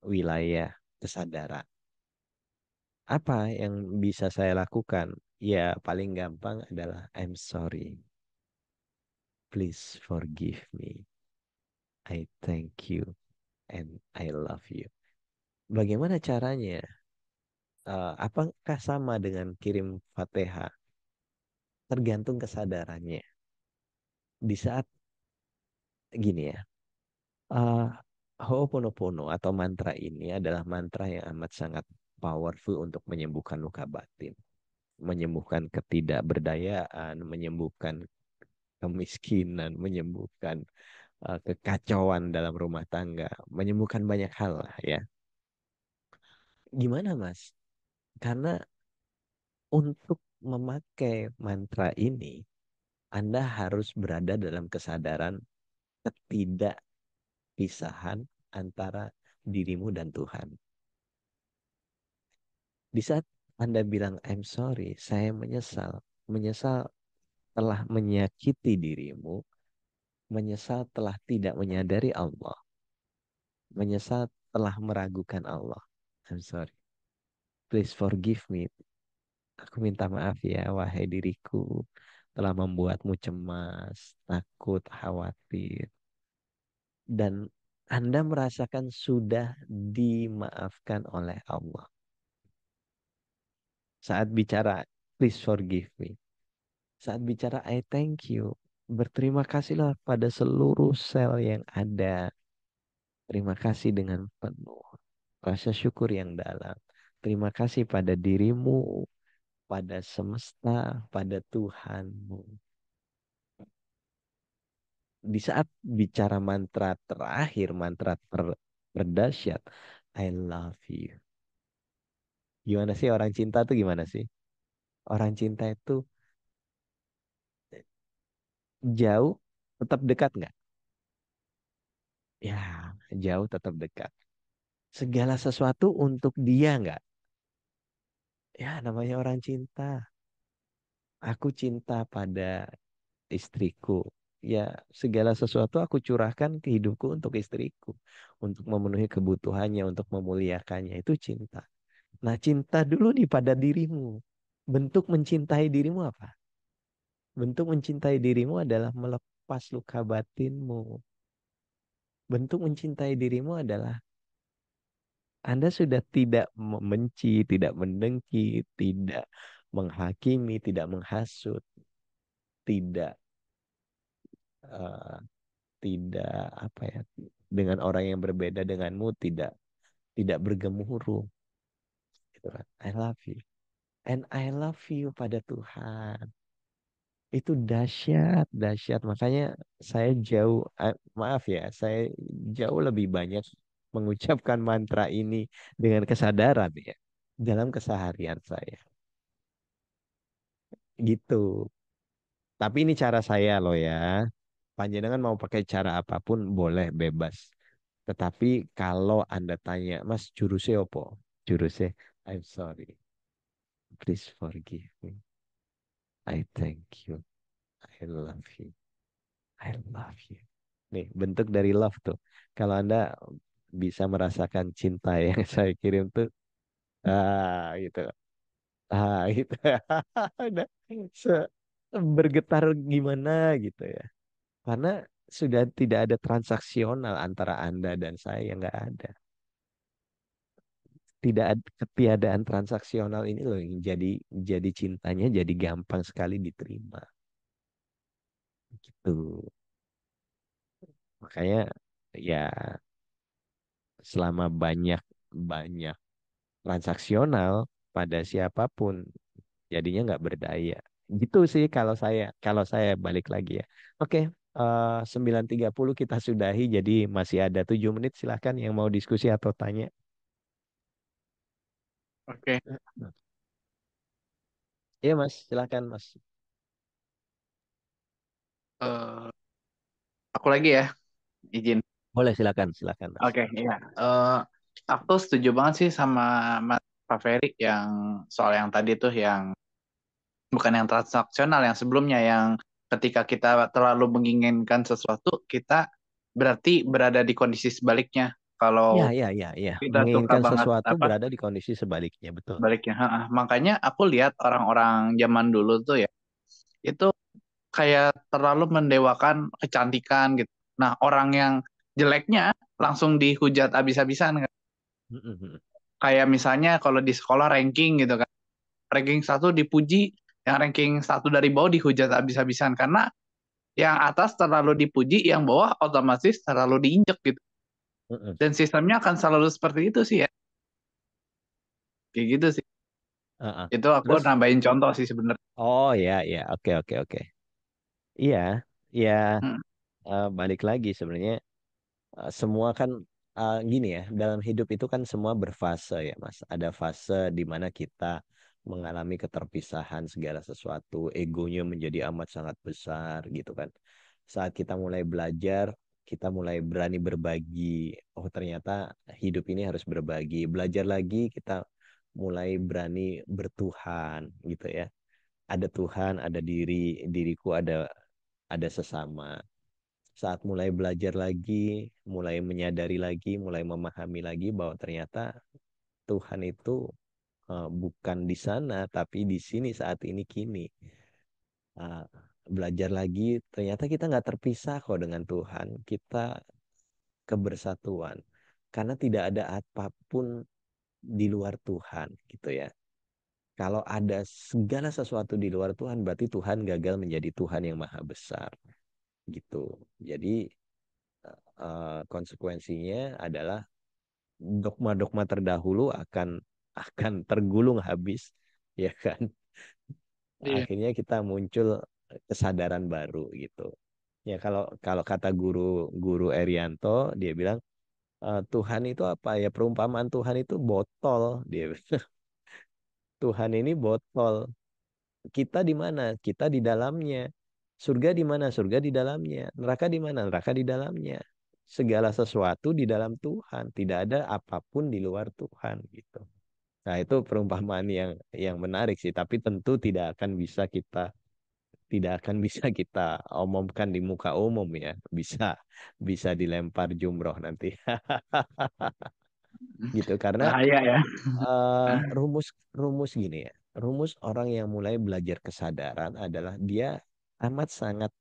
S1: wilayah kesadaran. Apa yang bisa saya lakukan? Ya, paling gampang adalah I'm sorry. Please forgive me. I thank you and I love you. Bagaimana caranya? Apakah sama dengan kirim Fatihah? Tergantung kesadarannya. Di saat gini ya, uh, Ho'oponopono atau mantra ini adalah mantra yang amat sangat powerful untuk menyembuhkan luka batin, menyembuhkan ketidakberdayaan, menyembuhkan kemiskinan, menyembuhkan kekacauan dalam rumah tangga, menyembuhkan banyak hal lah ya. Gimana Mas? Karena untuk memakai mantra ini, Anda harus berada dalam kesadaran ketidakpisahan antara dirimu dan Tuhan. Di saat Anda bilang, I'm sorry, saya menyesal. Menyesal telah menyakiti dirimu. Menyesal telah tidak menyadari Allah. Menyesal telah meragukan Allah. I'm sorry. Please forgive me. Aku minta maaf ya, wahai diriku, telah membuatmu cemas, takut, khawatir. Dan Anda merasakan sudah dimaafkan oleh Allah. Saat bicara, please forgive me. Saat bicara, I thank you. Berterima kasihlah pada seluruh sel yang ada. Terima kasih dengan penuh rasa syukur yang dalam. Terima kasih pada dirimu, pada semesta, pada Tuhanmu. Di saat bicara mantra terakhir, mantra terdahsyat, I love you. Gimana sih orang cinta tuh gimana sih? Orang cinta itu jauh, tetap dekat nggak? Ya, jauh tetap dekat. Segala sesuatu untuk dia nggak? Ya, namanya orang cinta. Aku cinta pada istriku. Ya, segala sesuatu aku curahkan ke hidupku untuk istriku. Untuk memenuhi kebutuhannya, untuk memuliakannya. Itu cinta. Nah, cinta dulu nih pada dirimu. Bentuk mencintai dirimu apa? Bentuk mencintai dirimu adalah melepas luka batinmu. Bentuk mencintai dirimu adalah Anda sudah tidak membenci, tidak mendengki, tidak menghakimi, tidak menghasut, tidak eh, tidak apa ya, dengan orang yang berbeda denganmu tidak bergemuruh, gitu kan. I love you and I love you pada Tuhan. Itu dahsyat, dahsyat. Makanya saya jauh, maaf ya, saya jauh lebih banyak mengucapkan mantra ini dengan kesadaran ya dalam keseharian saya. Gitu. Tapi ini cara saya loh ya. Panjenengan mau pakai cara apapun boleh, bebas. Tetapi kalau Anda tanya, Mas jurusnya apa? Jurusnya, I'm sorry. Please forgive me. I thank you. I love you. I love you. Nih, bentuk dari love tuh. Kalau Anda bisa merasakan cinta yang saya kirim tuh, gitu. Gitu. Udah se- bergetar gimana gitu ya. Karena sudah tidak ada transaksional antara Anda dan saya, nggak ada. Tidak ada ketiadaan transaksional ini loh yang jadi cintanya jadi gampang sekali diterima. Gitu. Makanya ya selama banyak banyak transaksional pada siapapun jadinya nggak berdaya. Gitu sih kalau saya balik lagi ya. Oke, 9.30 kita sudahi jadi masih ada 7 menit silahkan yang mau diskusi atau tanya.
S2: Oke.
S1: Iya Mas, silahkan Mas.
S2: Eh, aku lagi ya, izin.
S1: Boleh silakan silakan Mas.
S2: Oke, iya. Aku setuju banget sih sama Mas Pak Ferry yang soal yang tadi tuh yang bukan yang transaksional, yang sebelumnya yang ketika kita terlalu menginginkan sesuatu, kita berarti berada di kondisi sebaliknya.
S1: Ya,
S2: Kalau
S1: ya, ya, ya.
S2: kita suka
S1: Menginginkan
S2: banget
S1: sesuatu
S2: apa
S1: berada di kondisi sebaliknya, betul.
S2: sebaliknya, ha-ha. Makanya aku lihat orang-orang zaman dulu tuh ya, itu kayak terlalu mendewakan kecantikan gitu. Nah, orang yang jeleknya langsung dihujat habis-habisan kan.
S1: Mm-mm.
S2: Kayak misalnya kalau di sekolah ranking gitu kan. Ranking satu dipuji, yang ranking satu dari bawah dihujat habis-habisan karena yang atas terlalu dipuji, yang bawah otomatis terlalu diinjek gitu.
S1: Mm-mm.
S2: Dan sistemnya akan selalu seperti itu sih ya. Kayak gitu sih.
S1: Uh-uh.
S2: Itu aku
S1: Terus,
S2: nambahin contoh sih sebenarnya.
S1: oh ya, ya, oke, oke, oke. Iya, ya,
S2: Hmm.
S1: balik lagi sebenarnya semua kan gini ya, dalam hidup itu kan semua berfase ya, Mas. Ada fase di mana kita mengalami keterpisahan segala sesuatu, egonya menjadi amat sangat besar gitu kan. Saat kita mulai belajar, kita mulai berani berbagi. Oh, ternyata hidup ini harus berbagi. Belajar lagi, kita mulai berani bertuhan gitu ya. Ada Tuhan, ada diriku, ada sesama. Saat mulai belajar lagi, mulai menyadari lagi, mulai memahami lagi bahwa ternyata Tuhan itu bukan di sana, tapi di sini saat ini kini. Uh, Belajar lagi, ternyata kita nggak terpisah kok dengan Tuhan. Kita kebersatuan. Karena tidak ada apapun di luar Tuhan, gitu ya. Kalau ada segala sesuatu di luar Tuhan, berarti Tuhan gagal menjadi Tuhan yang maha besar, gitu. Jadi konsekuensinya adalah dogma-dogma terdahulu akan tergulung habis, ya kan?
S2: Iya.
S1: Akhirnya kita muncul kesadaran baru gitu. Ya kalau kalau kata guru Erianto, dia bilang Tuhan itu apa ya? Perumpamaan Tuhan itu botol, dia bilang. Tuhan ini botol. Kita di mana? Kita di dalamnya. Surga di mana? Surga di dalamnya. Neraka di mana? Neraka di dalamnya. Segala sesuatu di dalam Tuhan. Tidak ada apapun di luar Tuhan gitu. Nah, itu perumpamaan yang menarik sih, tapi tentu tidak akan bisa kita omongkan di muka umum ya. Bisa bisa dilempar jumroh nanti. Gitu karena
S2: Bahaya ya.
S1: rumus rumus gini ya. Rumus orang yang mulai belajar kesadaran adalah dia amat sangat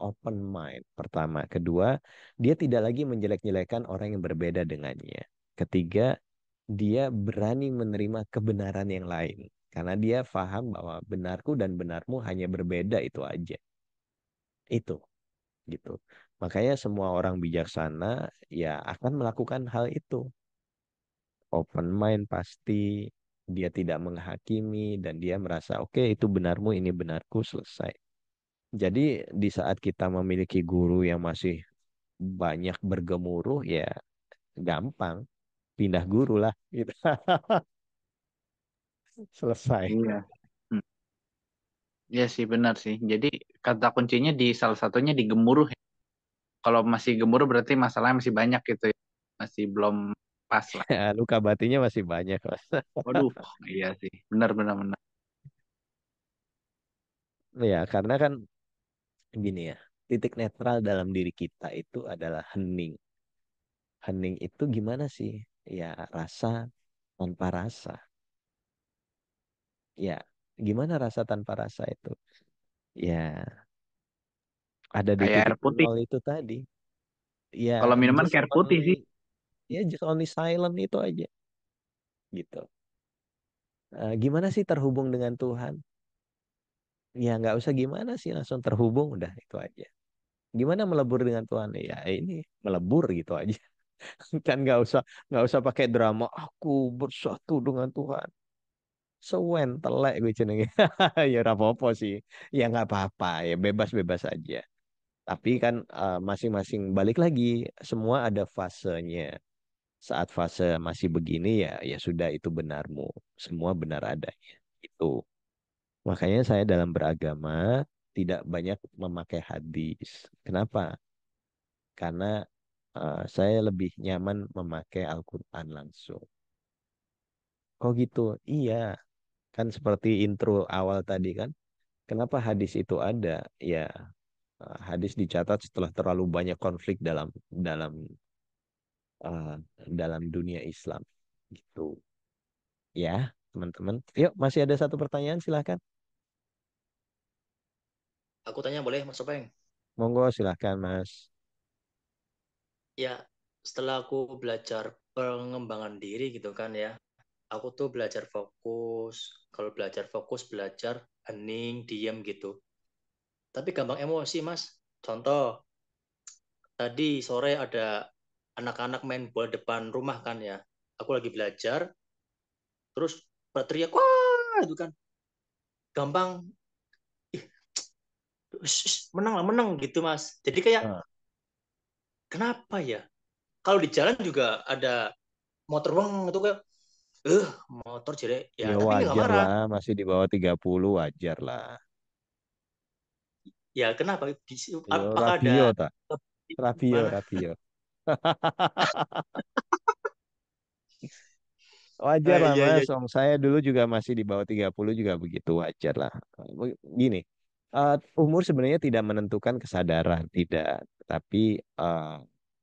S1: open mind. Pertama, kedua, dia tidak lagi menjelek-jelekan orang yang berbeda dengannya. Ketiga, dia berani menerima kebenaran yang lain. Karena dia paham bahwa benarku dan benarmu hanya berbeda itu aja. Itu, gitu. Makanya semua orang bijaksana ya akan melakukan hal itu. Open mind pasti, dia tidak menghakimi dan dia merasa oke itu benarmu, ini benarku, selesai. Jadi di saat kita memiliki guru yang masih banyak bergemuruh ya gampang pindah guru lah gitu. Selesai.
S2: Iya. Hmm. Iya sih benar sih. Jadi kata kuncinya di salah satunya di gemuruh ya. Kalau masih gemuruh berarti masalahnya masih banyak gitu ya. Masih belum pas lah.
S1: Luka batinnya masih banyak, Mas.
S2: Waduh, iya sih. Benar benar benar.
S1: Ya, karena kan gini ya, titik netral dalam diri kita itu adalah hening. Hening itu gimana sih? Ya, rasa tanpa rasa. Ya, gimana rasa tanpa rasa itu? Ya, ada di
S2: Kayak air
S1: titik
S2: putih.
S1: nol itu tadi. Ya,
S2: Kalau minuman
S1: just
S2: kayak air putih
S1: only,
S2: sih.
S1: just only silent itu aja, gitu. Gimana sih terhubung dengan Tuhan? Ya, nggak usah gimana sih, langsung terhubung, udah itu aja. Gimana melebur dengan Tuhan? Ya, ini melebur gitu aja. Kan nggak usah pakai drama. Aku bersatu dengan Tuhan. Sewen telek gue cenderung. Ya rapopo sih. Ya nggak apa-apa ya, bebas-bebas aja. Tapi kan masing-masing balik lagi, semua ada fasenya. Saat fase masih begini ya ya sudah itu benarmu. Semua benar adanya. Itu. Makanya saya dalam beragama tidak banyak memakai hadis. Kenapa? Karena saya lebih nyaman memakai Al-Quran langsung. Oh gitu, iya. Kan seperti intro awal tadi kan. Kenapa hadis itu ada? Ya, hadis dicatat setelah terlalu banyak konflik dalam eh, dalam dunia Islam. Gitu. Ya, teman-teman. Yuk, masih ada satu pertanyaan, silakan.
S6: Aku tanya boleh Mas Openg?
S1: Monggo, silakan, Mas.
S6: Ya, setelah aku belajar pengembangan diri gitu kan ya, aku tuh belajar fokus. Kalau belajar fokus, belajar hening, diam gitu. Tapi gampang emosi Mas. Contoh, tadi sore ada anak-anak main bola depan rumah kan ya. Aku lagi belajar, terus teriak, wah itu kan. Gampang, ih, menang lah, menang gitu Mas. Jadi kayak,
S1: Ah,
S6: kenapa ya? Kalau di jalan juga ada motor weng itu kayak eh motor jelek ya
S1: ya
S6: tapi ini nggak
S1: wajar
S6: marah
S1: lah, masih di bawah 30 wajar lah.
S6: ya kenapa
S1: Yo,
S6: apakah ada
S1: Rabio tak? Rabio,
S6: mana
S1: Rabio. Wajar lah
S6: iya iya
S1: Mas, Om saya dulu juga masih di bawah 30 juga begitu wajar lah. Gini, Umur sebenarnya tidak menentukan kesadaran, tidak. Tapi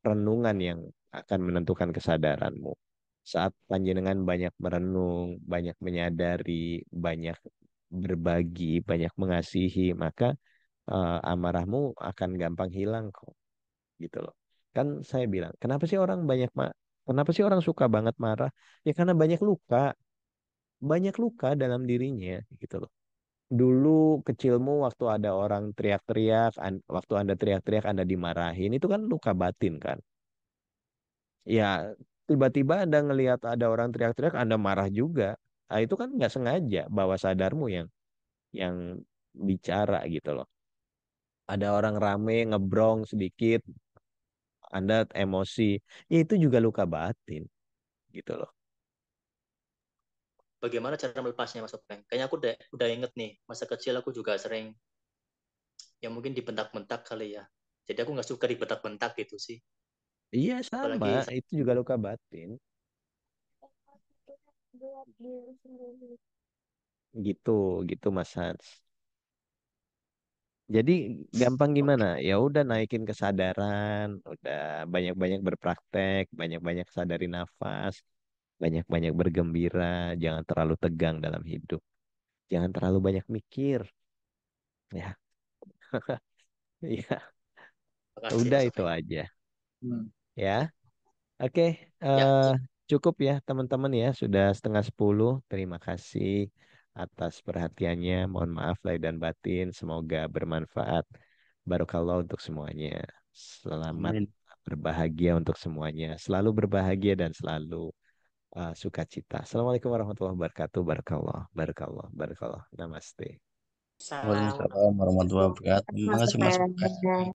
S1: renungan yang akan menentukan kesadaranmu. Saat panjenengan banyak merenung, banyak menyadari, banyak berbagi, banyak mengasihi, maka amarahmu akan gampang hilang kok, gitu loh. Kan saya bilang, kenapa sih orang suka banget marah? Ya karena banyak luka dalam dirinya, gitu loh. Dulu kecilmu waktu ada orang teriak-teriak, waktu Anda teriak-teriak Anda dimarahin, itu kan luka batin kan. Ya, tiba-tiba Anda ngelihat ada orang teriak-teriak, Anda marah juga. Nah, itu kan nggak sengaja bawah sadarmu yang bicara gitu loh. Ada orang rame ngebrong sedikit, Anda emosi. Ya, itu juga luka batin gitu loh.
S6: Bagaimana cara melepasnya Mas Openg? Kayaknya aku udah inget nih, masa kecil aku juga sering, ya mungkin dibentak-bentak kali ya. Jadi aku nggak suka dibentak-bentak gitu sih.
S1: Iya sama,
S6: Apalagi
S1: itu juga luka batin. Gitu, gitu Mas Hans. Jadi gampang gimana?
S6: oke,
S1: Ya udah naikin kesadaran, udah banyak-banyak berpraktek, banyak-banyak sadari nafas, banyak-banyak bergembira, jangan terlalu tegang dalam hidup, jangan terlalu banyak mikir, ya. Iya,
S6: makasih
S1: udah
S6: Mas
S1: itu
S6: Openg.
S1: aja,
S2: Hmm.
S1: ya. Oke,
S6: Ya,
S1: eh, cukup ya teman-teman ya, sudah 9:30. Terima kasih atas perhatiannya. Mohon maaf lahir dan batin, semoga bermanfaat. Barakallah untuk semuanya. Selamat
S2: Amin.
S1: berbahagia untuk semuanya. Selalu berbahagia dan selalu sukacita. Assalamualaikum warahmatullahi wabarakatuh. Barakallah, barakallah, barakallah. Namaste.
S4: Salam.
S2: Waalaikumsalam warahmatullahi wabarakatuh. Terima
S4: Mas
S2: kasih Mas.
S4: Openg.